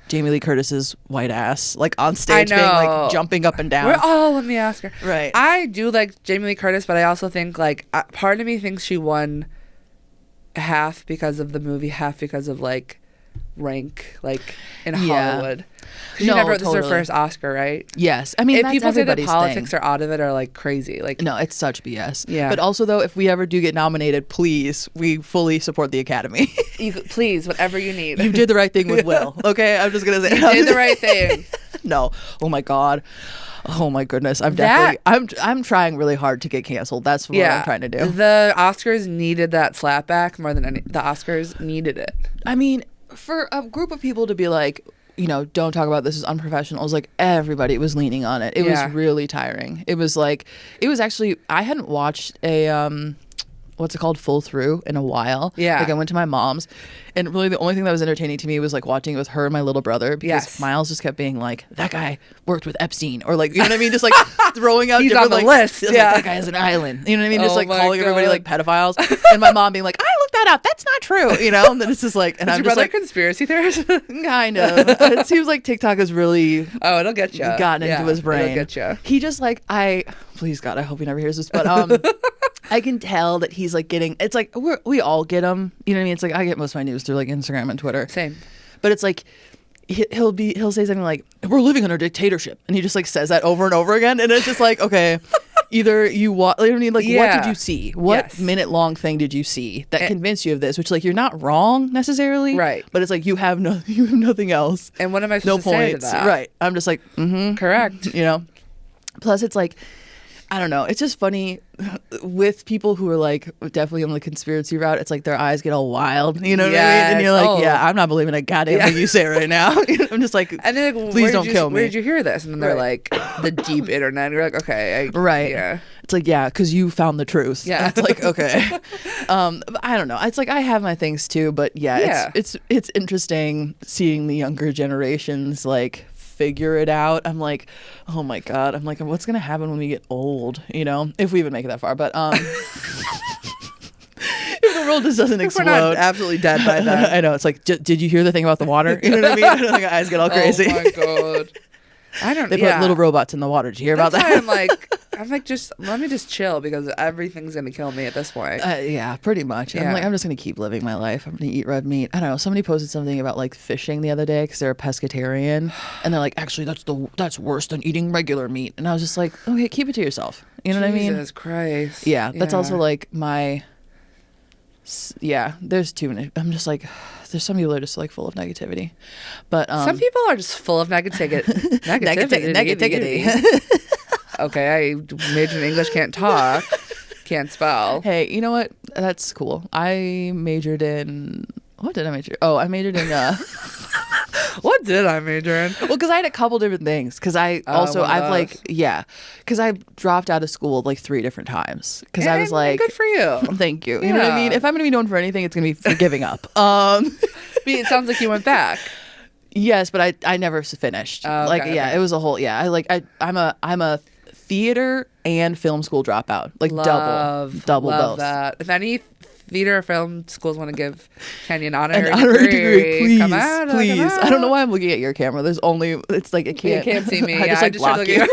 Jamie Lee Curtis's white ass, like on stage being like jumping up and down. We're all in the Oscar. Right. I do like Jamie Lee Curtis, but I also think like part of me thinks she won half because of the movie, half because of like rank, like in Hollywood. This is her first Oscar, right? Yes. I mean, if that's people say that politics thing. are out of it, are like crazy. Like no, it's such BS. Yeah. But also though, if we ever do get nominated, please, we fully support the Academy. Please, whatever you need. You did the right thing with Will. Okay, I'm just gonna say you did the right thing. No. Oh my God. Oh my goodness. I'm trying really hard to get canceled. That's what I'm trying to do. The Oscars needed that slapback more than the Oscars needed it. I mean, for a group of people to be like, don't talk about this as unprofessional. It was like everybody was leaning on it. It was really tiring. It was actually, I hadn't watched a what's it called, full through in a while. Yeah. Like I went to my mom's, and really the only thing that was entertaining to me was like watching it with her and my little brother, because Miles just kept being like, that guy worked with Epstein, or like, you know what I mean, just like throwing out He's different on the like, list. like, that guy has an island, you know what I mean, just like calling God. everybody like pedophiles, and my mom being like, I looked that up, that's not true, you know. And then it's just like, and Is I'm your just brother like, a conspiracy theorist? kind of. It seems like TikTok has really It'll get you. gotten into his brain. It'll get you. He just like, please God, I hope he never hears this, but I can tell that he's like getting, it's like we all get them, you know what I mean? It's like I get most of my news through like Instagram and Twitter. Same. But it's like he'll say something like, we're living under dictatorship, and he just like says that over and over again, and it's just like, okay, either you watch, I mean, like, what did you see? What minute long thing did you see that convinced you of this? Which, like, you're not wrong necessarily, right? But it's like you have nothing else. And what am I supposed to say to that? Right? I'm just like, correct. You know. Plus, it's like, I don't know. It's just funny with people who are like definitely on the conspiracy route. It's like their eyes get all wild, you know what I mean? And you're like, yeah, I'm not believing a goddamn thing you say right now. I'm just like, and then like, please don't kill me. Where did you hear this? And then they're like, the deep internet. And you're like, okay, yeah. It's like, yeah, because you found the truth. Yeah. It's like, okay. I don't know. It's like I have my things too, but it's interesting seeing the younger generations like figure it out. I'm like, oh my God. I'm like, what's gonna happen when we get old? You know, if we even make it that far. But if the world just doesn't explode, we're not absolutely dead by then. I know. It's like, did you hear the thing about the water? You know what I mean? I don't think eyes get all crazy. Oh my God. They put little robots in the water. Did you hear about that? I'm like, just let me just chill, because everything's gonna kill me at this point. Yeah, pretty much. Yeah. I'm just gonna keep living my life. I'm gonna eat red meat. I don't know. Somebody posted something about like fishing the other day because they're a pescatarian, and they're like, actually, that's worse than eating regular meat. And I was just like, okay, keep it to yourself. You know what I mean? Jesus Christ. Yeah, that's also like my. Yeah, there's too many. I'm just like, there's some people that are just like full of negativity, but some people are just full of negativity. Okay, I majored in English, can't talk, can't spell. Hey, you know what? That's cool. I majored in. What did I major? Oh, I majored in. What did I major in? Well, because I had a couple different things. Because I've dropped out of school like 3 different times. Because I was like, good for you. Thank you. You know what I mean? If I'm gonna be known for anything, it's gonna be for giving up. It sounds like you went back. Yes, but I never finished. It was a whole. Yeah, I'm a theater and film school dropout. Like double love both. That. If any theater or film schools want to give Kenny an honorary degree, please, come on, please. Come on. I don't know why I'm looking at your camera. There's only, it's like, it can't. You can't see me. I just like block you.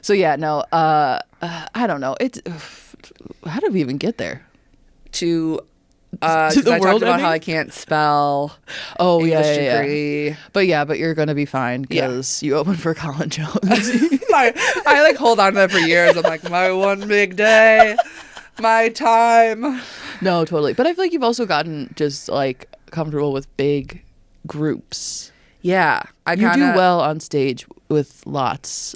So yeah, no, I don't know. It's, how did we even get there? To I talked about how I can't spell. Oh, English yeah. degree. But you're gonna be fine because you opened for Colin Jones. I like hold on to that for years. I'm like, my one big day, my time. No, totally. But I feel like you've also gotten just like comfortable with big groups. Yeah, you do well on stage with lots.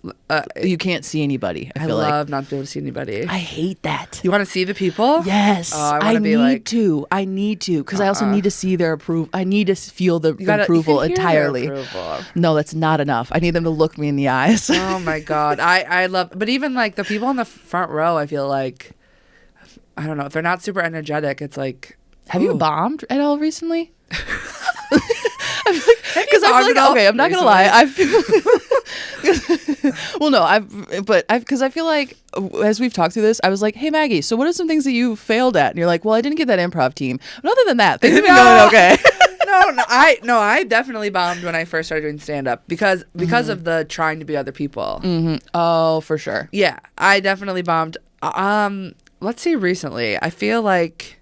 You can't see anybody. I love not to be able to see anybody. I hate that. You want to see the people? Yes. I need to because I also need to see their approval. I need to feel the approval entirely. No, that's not enough. I need them to look me in the eyes. Oh my God, I love. But even like the people in the front row, I feel like, I don't know, if they're not super energetic, it's like. Have you bombed at all recently? Because I feel like, okay, I'm not gonna lie. Because I feel like as we've talked through this, I was like, hey Maggie, so what are some things that you failed at? And you're like, well, I didn't get that improv team. But other than that, things have been going okay. I definitely bombed when I first started doing stand up because of the trying to be other people. Mm-hmm. Oh, for sure. Yeah, I definitely bombed. Let's see. Recently, I feel like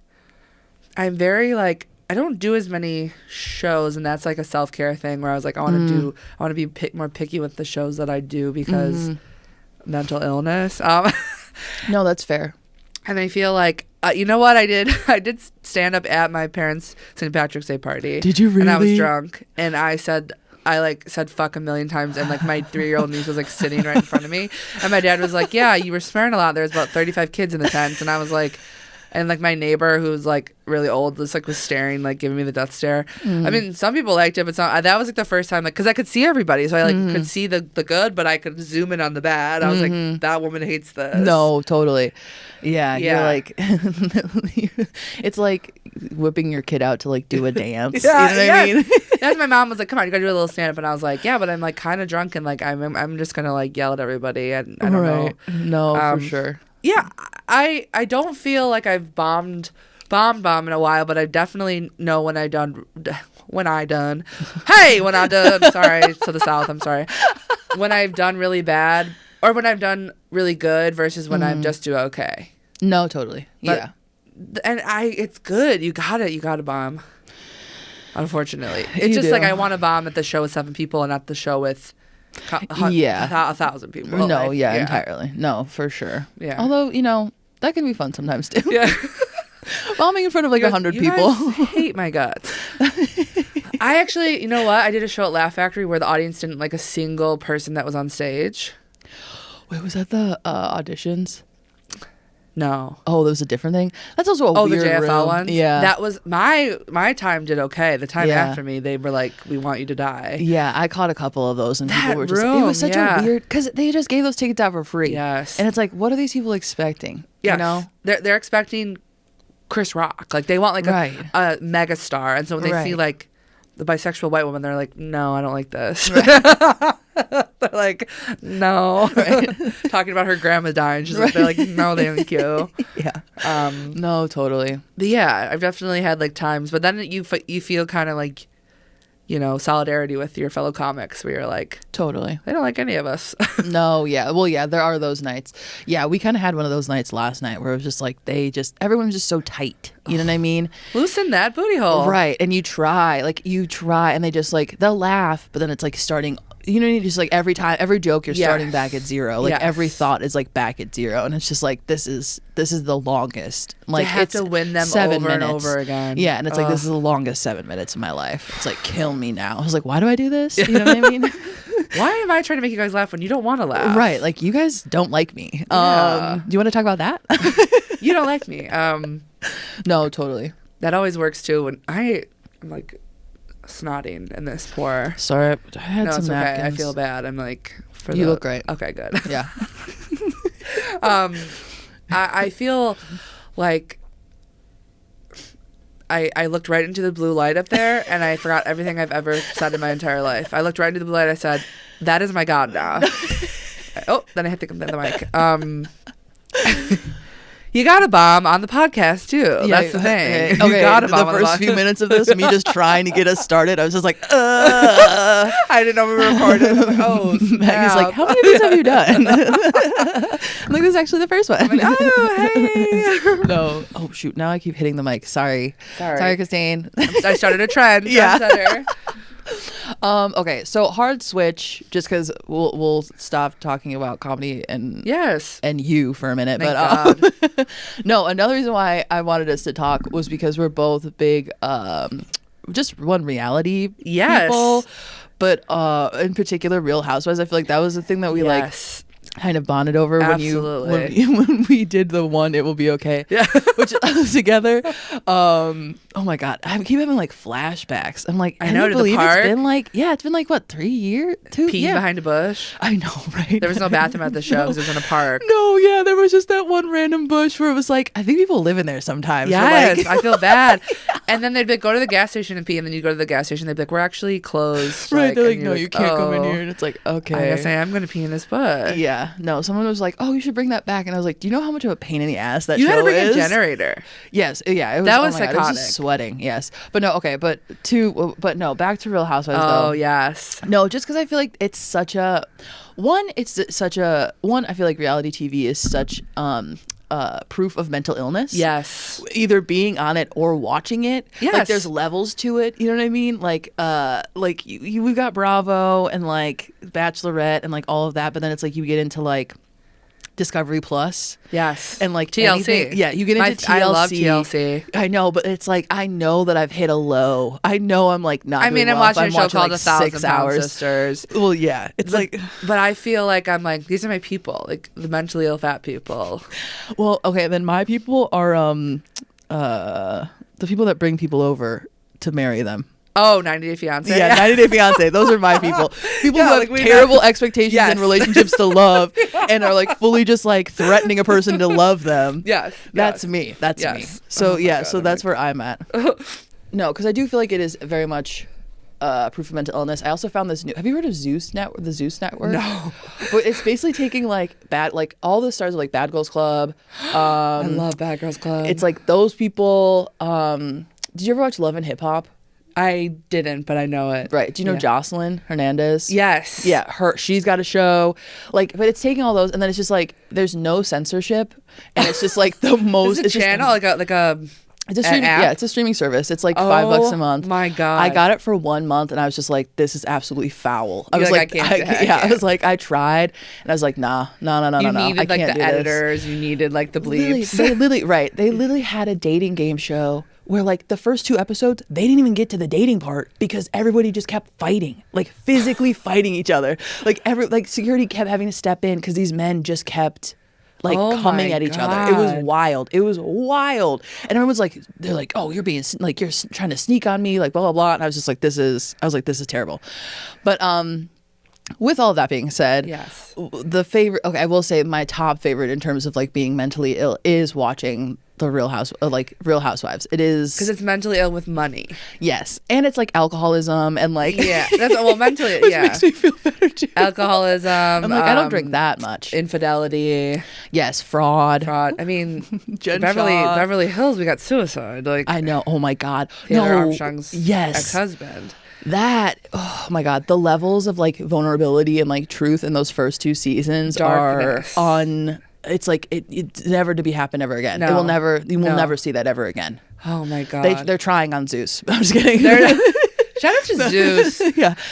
I'm very like. I don't do as many shows, and that's like a self-care thing where I was like, I want to be more picky with the shows that I do because mental illness. No, that's fair. And I feel like, you know what I did? I did stand up at my parents' St. Patrick's Day party. Did you really? And I was drunk, and I said fuck a million times, and like my 3-year-old niece was like sitting right in front of me, and my dad was like, yeah, you were swearing a lot. There was about 35 kids in the tent, and I was like, And like my neighbor who's like really old just like was staring, like giving me the death stare. I mean, some people liked it, but that was like the first time, like, because I could see everybody, so I like could see the good, but I could zoom in on the bad. I was like, that woman hates this. No, totally. Yeah. You're like, it's like whipping your kid out to like do a dance. You know what I mean? That's my mom was like, come on, you gotta do a little stand up, and I was like, yeah, but I'm like kind of drunk, and like I'm just gonna like yell at everybody, and I don't know. No, for sure. Yeah, I don't feel like I've bombed in a while, but I definitely know when I done. Hey, when I done. Sorry to the South. I'm sorry. When I've done really bad, or when I've done really good, versus when I'm just do okay. No, totally. But, and it's good. You gotta bomb. Unfortunately, it's just like I want to bomb at the show with 7 people and at the show with. 1,000 people. No, entirely. No, for sure. Yeah. Although, that can be fun sometimes too. Yeah. Bombing in front of like 100 people. Guys hate my guts. I actually, you know what? I did a show at Laugh Factory where the audience didn't like a single person that was on stage. Wait, was that the auditions? No. Oh, that was a different thing? That's also a weird the JFL room. ones? Yeah. That was my time did okay. The time after me, they were like, we want you to die. Yeah, I caught a couple of those and That people were just, room, it was such a weird, because they just gave those tickets out for free. Yes. And it's like, what are these people expecting? Yes. You know? They're expecting Chris Rock. Like they want like a mega star. And so when they see like the bisexual white woman, they're like, no, I don't like this. Right. They're like, no. Right. Talking about her grandma dying. She's like, they're like, no, thank you. Yeah. No, totally. But yeah, I've definitely had like times, but then you feel kind of like, solidarity with your fellow comics where you're like, totally. They don't like any of us. No, yeah. Well, yeah, there are those nights. Yeah, we kind of had one of those nights last night where it was just like everyone's just so tight. You know what I mean? Loosen that booty hole. Right. And you try, and they just like, they'll laugh, but then it's like starting, you just like every joke you're starting back at zero. Like every thought is like back at zero. And it's just like, this is the longest. Like you have it's to win them 7 over minutes. and over again. Yeah. And it's like, this is the longest 7 minutes of my life. It's like, kill me now. I was like, why do I do this? You know what I mean? Why am I trying to make you guys laugh when you don't want to laugh? Right. Like you guys don't like me. Yeah. Do you want to talk about that? You don't like me. No, totally. That always works too. When I'm like snotting in this pour. Sorry, I had some it's napkins. okay. I feel bad. I'm like, you look great. Okay, good. Yeah. I feel like I looked right into the blue light up there and I forgot everything I've ever said in my entire life. I looked right into the blue light. I said, that is my God now. Then I hit the mic. You got to bomb on the podcast too. Yeah, that's the thing. Okay, you got to bomb. The first few minutes of this, me just trying to get us started, I was just like, I didn't know we were recording. Like, oh, Maggie's like, how many of these have you done? I'm like, this is actually the first one. I'm like, oh, hey. No. Oh shoot! Now I keep hitting the mic. Sorry, Christine. I started a trend. Yeah. Okay, so hard switch, just because we'll stop talking about comedy and you for a minute. Thank No, another reason why I wanted us to talk was because we're both big just one reality people, but in particular Real Housewives. I feel like that was the thing that we like kind of bonded over when we did the one It Will Be Okay, which together. Oh my God, I keep having like flashbacks. I'm like, I know, you believe the park? It's been like what, 3 years? Peeing behind a bush. I know, right? There was no bathroom at the show because it was in a park. No, yeah, there was just that one random bush where it was like, I think people live in there sometimes. Yes, I feel bad. And then they'd be like, go to the gas station and pee, and then you go to the gas station, they'd be like, we're actually closed. Right, they're like, no, you can't come in here. And it's like, okay, I guess I am going to pee in this bush. Yeah, no, someone was like, oh, you should bring that back. And I was like, do you know how much of a pain in the ass that you show had to bring is? a generator. Yes, yeah, it was, that was psychotic. God, I was just sweating, yes. But no, okay, but no, back to Real Housewives though. Oh, yes. No, just because I feel like it's such a I feel like reality TV is such proof of mental illness. Yes. Either being on it or watching it. Yes. Like there's levels to it. You know what I mean? Like we've got Bravo and like Bachelorette and like all of that, but then it's like you get into like Discovery Plus. Yes. And like TLC. anything, yeah, you get into TLC. I love TLC. I know, but it's like I know that I've hit a low. I know I'm like not. I'm watching a show called like 1,000 Pound Sisters. Well, yeah, it's like, but I feel like I'm like, these are my people, like the mentally ill fat people. Well, okay, then my people are the people that bring people over to marry them. Oh, 90 Day Fiance. Yeah, 90 Day Fiance. Those are my people. People who have like terrible expectations in relationships to love and are like fully just like threatening a person to love them. Yes. That's me. That's me. So God, so that's where I'm at. No, because I do feel like it is very much proof of mental illness. I also found this new. Have you heard of the Zeus Network? No. But it's basically taking like all the stars of like Bad Girls Club. I love Bad Girls Club. It's like those people. Did you ever watch Love and Hip Hop? I didn't, but I know it. Right. Do you know Jocelyn Hernandez? Yes. Yeah, she's got a show. Like, but it's taking all those, and then it's just like there's no censorship, and it's just like the most. It's a channel, like a. It's a streaming, app? It's a streaming service. It's like $5 a month. My God. I got it for 1 month, and I was just like, this is absolutely foul. I was like, I can't. I was like, I tried, and I was like, nah. You needed like the editors. You needed like the bleeps. They literally had a dating game show where like the first 2 episodes, they didn't even get to the dating part because everybody just kept fighting, like physically fighting each other. Like security kept having to step in because these men just kept like coming at each other. It was wild. And everyone's like, they're like, oh, you're being like, you're trying to sneak on me, like blah, blah, blah. And I was just like, this is terrible. But with all of that being said, yes, the favorite, okay, I will say my top favorite in terms of like being mentally ill is watching the Real Housewives. It is because it's mentally ill with money. Yes, and it's like alcoholism and like that's mentally which makes me feel better too. Alcoholism. I'm like I don't drink that much. Infidelity. Yes, fraud. I mean, Beverly Hills. We got suicide. Like I know. Oh my God. Taylor Armstrong's ex-husband. That, oh my God, the levels of like vulnerability and like truth in those first 2 seasons Darkness. are it's like it's never to be happen ever again. No. You will never see that ever again. Oh my God. They're trying on Zeus. I'm just kidding. Shout out to Zeus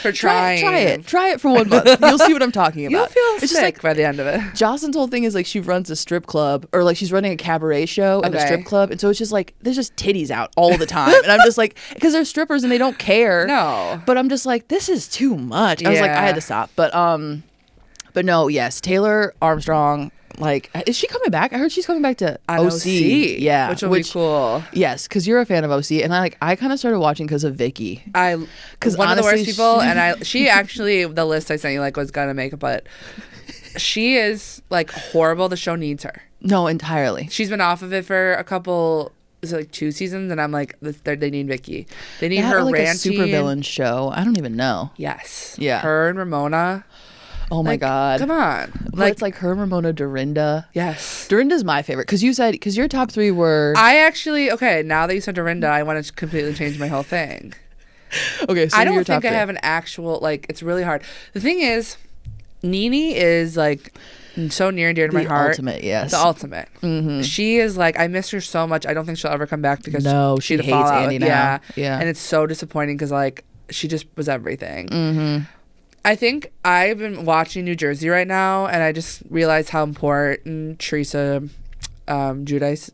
for trying. Try it for 1 month. You'll see what I'm talking about. You'll feel it's sick just like, by the end of it. Jocelyn's whole thing is like she runs a strip club or like she's running a cabaret show at a strip club. And so it's just like there's just titties out all the time. And I'm just like, because they're strippers and they don't care. No. But I'm just like, this is too much. I was like, I had to stop. But no, yes, Taylor Armstrong. Like, is she coming back? I heard she's coming back to OC. Yeah, which will be cool. Yes, because you're a fan of OC, and I kind of started watching because of Vicky. Because one of the worst people, and she actually the list I sent you like was gonna make it, but she is like horrible. The show needs her. No, entirely. She's been off of it for a couple. Is it like 2 seasons? And I'm like, they need Vicky. They need her like ranting. A supervillain show. I don't even know. Yes. Yeah. Her and Ramona. Oh my God. Come on. Like, it's like her, Ramona, Dorinda. Yes. Dorinda's my favorite because your top 3 were. I actually, now that you said Dorinda, I want to completely change my whole thing. Okay, so I don't think 3. I have an actual, like, it's really hard. The thing is, Nene is like so near and dear to my heart. The ultimate, yes. The ultimate. Mm-hmm. She is like, I miss her so much. I don't think she'll ever come back because she hates Andy now. Yeah. And it's so disappointing because like she just was everything. Mm-hmm. I think I've been watching New Jersey right now, and I just realized how important Teresa Giudice,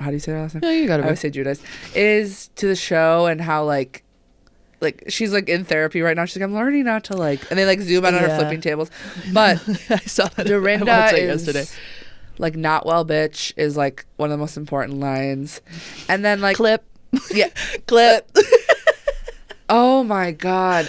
how do you say her last name? No, you got it. I always say Giudice, is to the show, and how like she's like in therapy right now. She's like, I'm learning not to like, and they like zoom out on her flipping tables. But I saw that. Dorinda is yesterday. Like, not well, bitch is like one of the most important lines, and then like clip. Clip. Oh my God,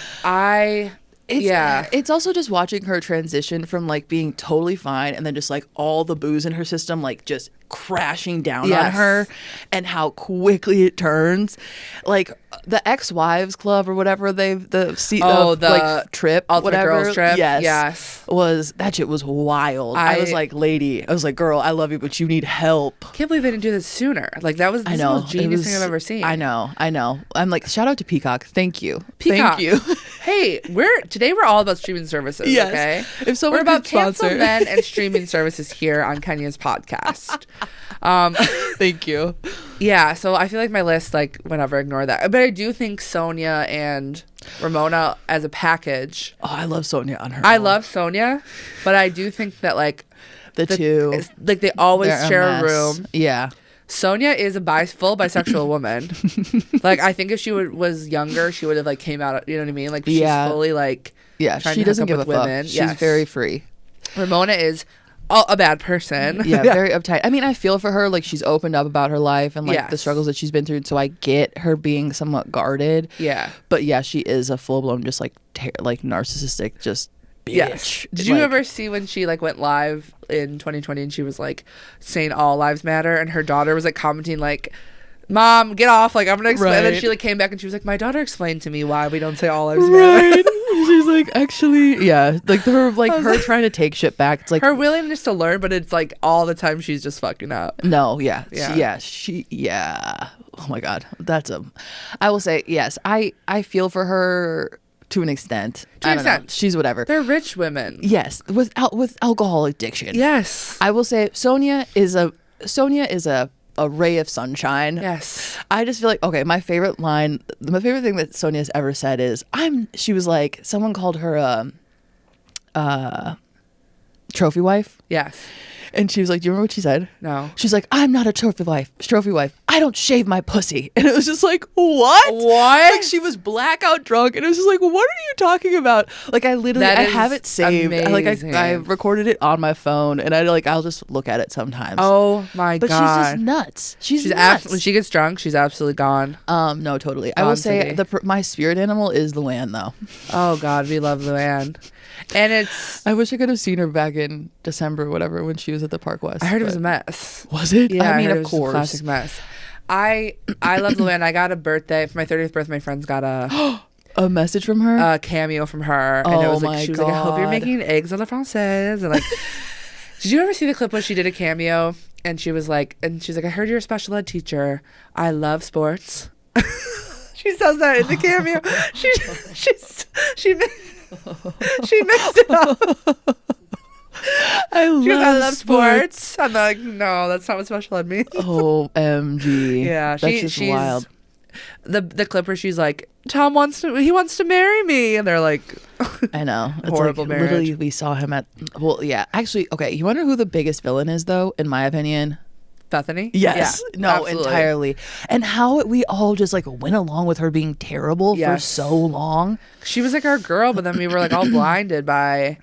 it's also just watching her transition from like being totally fine and then just like all the booze in her system like just crashing down on her, and how quickly it turns. Like the ex-wives club or whatever the trip, whatever girls trip. Yes. Was that shit was wild. I was like, lady, I was like, girl, I love you, but you need help. Can't believe they didn't do this sooner. Like that was the most genius thing I've ever seen. I know. I'm like, shout out to Peacock. Thank you. Peacock. Thank you. Hey, we're all about streaming services. Yes. Okay, if someone we're about cancel men and streaming services here on Kenya's podcast. Thank you. Yeah, so I feel like my list like whenever ignore that, but I do think Sonia and Ramona as a package. Oh, I love Sonia on her. I love Sonia, but I do think that like the two. Like they always They're share a mess. room. Yeah. Sonia is a full bisexual woman. Like I think if she was younger, she would have like came out. You know what I mean? Like she's fully like trying she to doesn't hook give up a with fuck. women. She's very free. Ramona is a bad person. Yeah, very uptight. I mean, I feel for her. Like she's opened up about her life and like the Yes. struggles that she's been through. So I get her being somewhat guarded. Yeah. But yeah, she is a full blown just like like narcissistic just bitch. Yes. Did you ever see when she like went live in 2020 and she was like saying all lives matter and her daughter was like commenting like, Mom, get off, like I'm gonna explain. And then she like came back and she was like, my daughter explained to me why we don't say all lives matter. She's like, actually, yeah, like her trying to take shit back. It's like her willingness to learn, but it's like all the time she's just fucking up. No, yeah. Yeah. Oh my god, I will say yes. I feel for her to an extent. To an extent. She's whatever. They're rich women. Yes, with alcohol addiction. Yes. I will say Sonia is a ray of sunshine. Yes. I just feel like, okay, my favorite thing that Sonia's ever said is she was like, someone called her a trophy wife. Yes. And she was like, do you remember what she said? No. She's like, I'm not a trophy wife. I don't shave my pussy. And it was just like, what? Like she was blackout drunk. And it was just like, what are you talking about? Like I have it saved. I recorded it on my phone and I'll just look at it sometimes. Oh my God. But she's just nuts. She's nuts. When she gets drunk, she's absolutely gone. No, totally. I will say my spirit animal is Luann though. Oh God, we love Luann. And I wish I could have seen her back in December or whatever when she was at the Park West. I heard it was a mess. Was it? Yeah, I mean, of of course. A classic mess. I love Luann. I got a birthday for my 30th birthday. My friends got a message from her, a cameo from her, and it was like she was like, "I hope you're making eggs a la française." And like, did you ever see the clip where she did a cameo and she's like, "I heard you're a special ed teacher. I love sports." She says that in the cameo. She mixed it up. I love sports. I'm like, no, that's not what special ed means. OMG. Yeah, she's wild. The clip where she's like, Tom wants to marry me, and they're like, I know, it's horrible like, marriage. Literally, we saw him at. Well, yeah, actually, okay. You wonder who the biggest villain is, though, in my opinion. Bethany? Yes. Yeah, no, absolutely. Entirely. And how we all just like went along with her being terrible for so long. She was like our girl, but then we were like all blinded by.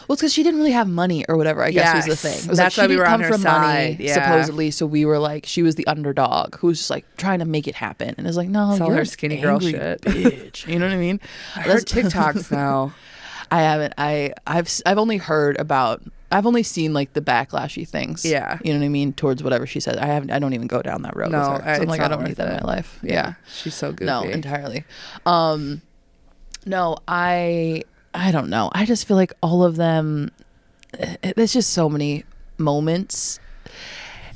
Well, it's because she didn't really have money or whatever, I guess was the thing. It was That's like, why we were on her side. Money, supposedly. So we were like, she was the underdog who was just like trying to make it happen. And it's like, no, sell you're her skinny girl shit. Bitch. You know what I mean? Her TikToks now. I haven't. I've only heard about. I've only seen like the backlashy things. Yeah. You know what I mean? Towards whatever she says. I don't even go down that road with her. So I'm like, I don't need that in my life. Yeah. She's so goofy. No, entirely. No, I don't know. I just feel like all of them, there's just so many moments.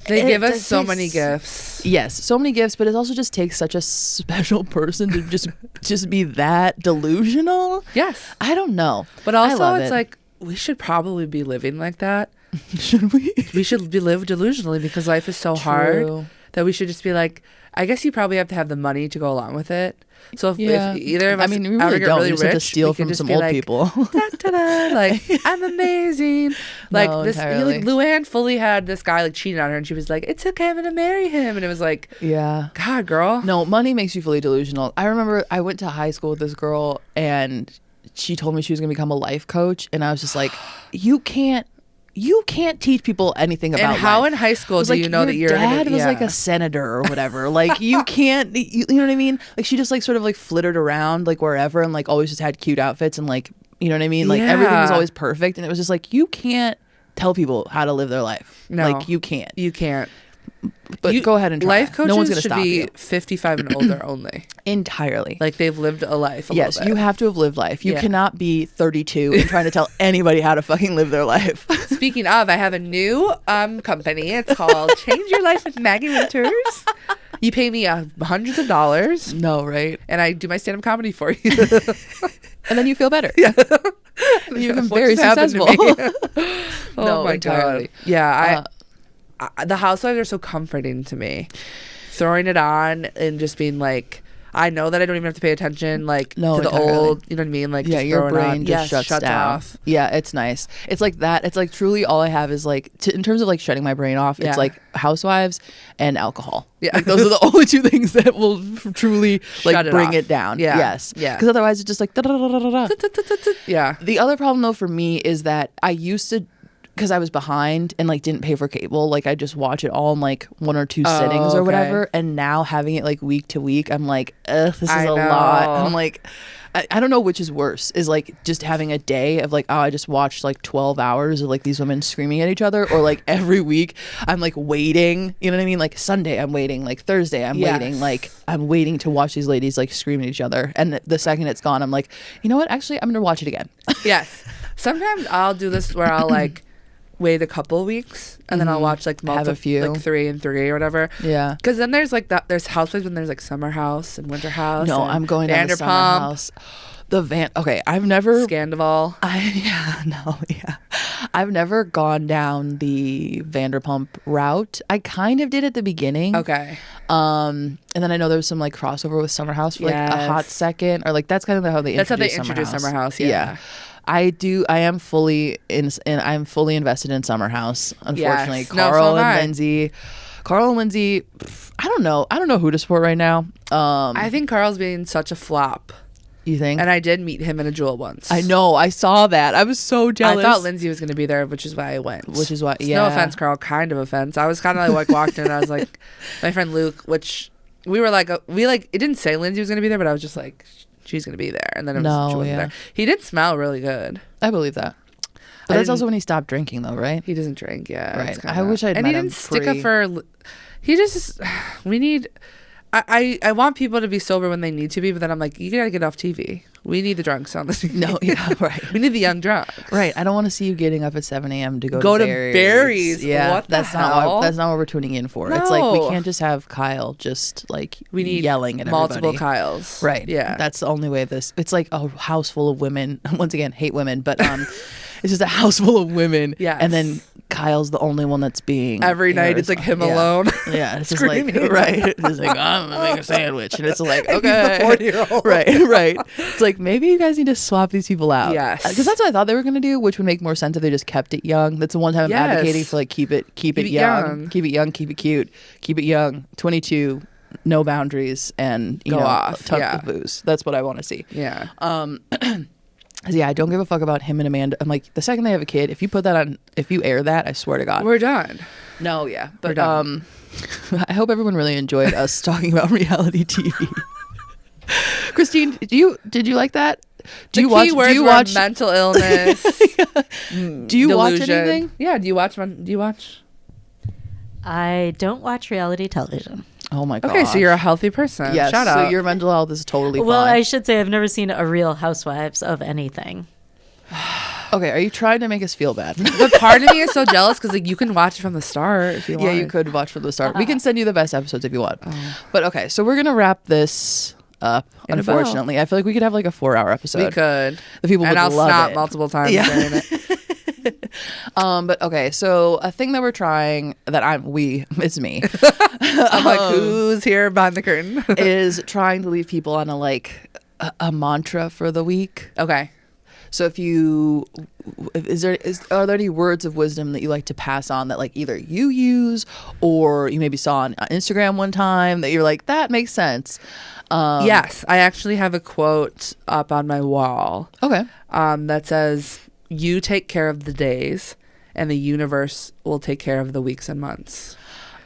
They give us so many gifts. Yes, so many gifts, but it also just takes such a special person to just be that delusional. Yes. I don't know. But also it's like, we should probably be living like that. Should we? We should live delusionally because life is so hard that we should just be like, I guess you probably have to have the money to go along with it. So if either of us, we really don't. Really we just rich, have to steal from some old people. Da, da, da, like I'm amazing. Like no, this, like Luann fully had this guy like cheating on her, and she was like, "It's okay, I'm gonna marry him," and it was like, yeah, God, girl. No, money makes you fully delusional. I remember I went to high school with this girl, and she told me she was gonna become a life coach, and I was just like, you can't teach people anything about and how life. In high school do you know that your dad was like a senator or whatever? Like you can't, you know what I mean? Like she just like sort of like flittered around like wherever and like always just had cute outfits and like, you know what I mean? Like everything was always perfect, and it was just like, you can't tell people how to live their life. No, like you can't. But go ahead and try. Life coaches no one's gonna should stop be you. 55 and older only. Entirely. Like they've lived a life. Yes, you have to have lived life. You cannot be 32 and trying to tell anybody how to fucking live their life. Speaking of, I have a new company. It's called Change Your Life with Maggie Winters. You pay me hundreds of dollars. No, right? And I do my stand-up comedy for you. And then you feel better. Yeah. You become very successful. Oh my God. Yeah, the Housewives are so comforting to me. Throwing it on and just being like, I know that I don't even have to pay attention like No, to the entirely. old, you know what I mean? Like Yeah, just your throw it brain on. just Yes, shuts down. off. Yeah, it's nice. It's like that. It's like truly all I have is like in terms of like shutting my brain off. Yeah. It's like Housewives and alcohol. Yeah. Like those are the only two things that will truly like Shut it bring off. it down. Yeah. Yes. Yeah. Because otherwise it's just like da-da-da-da-da-da. Yeah. The other problem though for me is that I used to, because I was behind and like didn't pay for cable, like I just watch it all in like 1 or 2 sittings or okay. whatever. And now having it like week to week, I'm like, ugh, this is I a know. lot. I'm like, I don't know which is worse, is like just having a day of like, oh, I just watched like 12 hours of like these women screaming at each other, or like every week I'm like waiting, you know what I mean? Like Sunday I'm waiting, like Thursday I'm Yes. waiting, like I'm waiting to watch these ladies like scream at each other. And the second it's gone, I'm like, you know what? Actually, I'm going to watch it again. Yes. Sometimes I'll do this where I'll like wait a couple weeks and then I'll watch like Have a few. like 3 and 3 or whatever. Yeah. Because then there's like that. There's Housewives and there's like Summer House and Winter House. No, and I'm going down to Summer Vanderpump, House. Okay, I've never Scandival. I've never gone down the Vanderpump route. I kind of did at the beginning. Okay. And then I know there was some like crossover with Summer House for like a Yes. hot second, or like that's kind of how they That's how they introduced introduced Summer House. Yeah. I am fully I'm fully invested in Summer House. Unfortunately, Yes. No, so Carl am and I. Lindsay. Carl and Lindsay, I don't know who to support right now. I think Carl's being such a flop. You think? And I did meet him in a Jewel once. I know. I saw that. I was so jealous. I thought Lindsay was going to be there, which is why I went. Which is why, So yeah. no offense, Carl. Kind of offense. I was kind of like walked in and I was like, my friend Luke, which we were like, it didn't say Lindsay was going to be there, but I was just like, she's going to be there. And then she wasn't there. He did smell really good. I believe that. But that's also when he stopped drinking, though, right? He doesn't drink, yeah. Right. I wish I'd and met he him didn't stick up for. He just. We need. I want people to be sober when they need to be, but then I'm like, you gotta get off TV. We need the drunks on the TV. No, yeah, right. We need the young drunks. Right. I don't want to see you getting up at 7 a.m. to Go to Barry's. Barry's. Yeah, What the that's hell? not what we're tuning in for. It's like we No. can't just have Kyle just like We need yelling at multiple everybody. Kyles. Right. Yeah. That's the only way it's like a house full of women. Once again, hate women, but it's just a house full of women. Yes. And then Kyle's the only one that's being Every night it's like him yeah. alone. Yeah. It's just like right. It's like I'm gonna make a sandwich. And it's like, And he's okay. the 40-year-old. Right. It's like maybe you guys need to swap these people out. Yes. Because that's what I thought they were gonna do, which would make more sense if they just kept it young. That's the one time I'm Yes. advocating for like keep it it young. young. Keep it young, keep it cute, keep it young, 22, no boundaries, and you Go know, off, tons yeah. of booze. That's what I want to see. Yeah. Yeah, I don't give a fuck about him and Amanda. I'm like, the second they have a kid, if you air that, I swear to God. We're done. No, yeah. We're But done. I hope everyone really enjoyed us talking about reality TV. Christine, did you like that? Do you watch mental illness? Do you watch delusion. anything? Yeah. Do you watch? I don't watch reality television. Oh my god. Okay, so you're a healthy person. yes. Shout So out. your mental health is totally Well, fine. I should say I've never seen a Real Housewives of anything. Okay, are you trying to make us feel bad? But part of me is so jealous because like you can watch it from the start if you want. Yeah, you could watch from the start. We can send you the best episodes if you want. But okay, so we're gonna wrap this up. In a bow. Unfortunately, I feel like we could have like a 4-hour episode. We could. The people And would I'll love snap it. multiple times Yeah. during it. But okay, so a thing that we're trying it's me I'm like, who's here behind the curtain? is trying to leave people on a mantra for the week. Okay. So are there any words of wisdom that you like to pass on that like either you use or you maybe saw on Instagram one time that you're like, that makes sense? Yes, I actually have a quote up on my wall. Okay. That says, "You take care of the days, and the universe will take care of the weeks and months."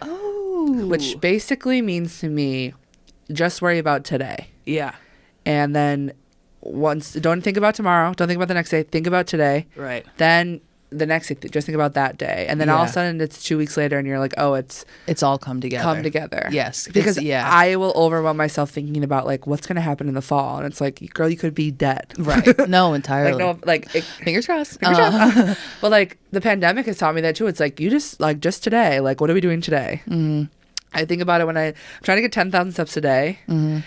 Oh. Which basically means to me, just worry about today, Yeah. and then don't think about tomorrow. Don't think about the next day. Think about today. Right. Then the next day, just think about that day, and then all of Yeah. a sudden it's 2 weeks later, and you're like, oh, it's all come together. come together. Yes. Because yeah. I will overwhelm myself thinking about like what's gonna happen in the fall, and it's like, girl, you could be dead. Right. No, entirely. Like no, like Fingers crossed. but like the pandemic has taught me that too. It's like you just today, like what are we doing today? Mm-hmm. I think about it when I'm trying to get 10,000 steps a day, and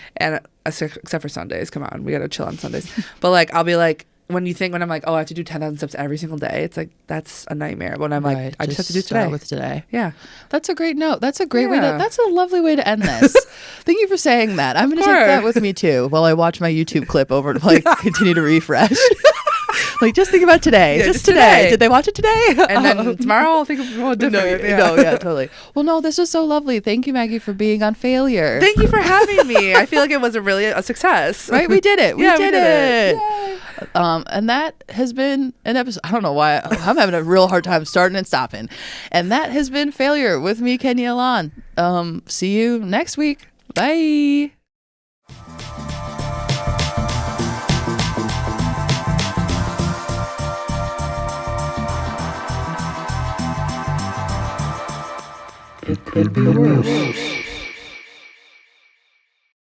except for Sundays. Come on, we gotta chill on Sundays. But like I'll be like, when I'm like, oh, I have to do 10,000 steps every single day, it's like that's a nightmare. When I'm like, I just have to do start today. with today. Yeah. That's a great note. That's a great way to, that's a lovely way to end this. Thank you for saying that. I'm going to take that with me too while I watch my YouTube clip over to like continue to refresh. Like, just think about today. Yeah, just today. Did they watch it today? And then tomorrow I'll think of more different. Yeah, totally. Well, no, this was so lovely. Thank you, Maggie, for being on Failure. Thank you for having me. I feel like it was a success. Right? We did it. We did it. Yay. And that has been an episode. I don't know why. I'm having a real hard time starting and stopping. And that has been Failure with me, Kenya Alon. See you next week. Bye. It could be worse.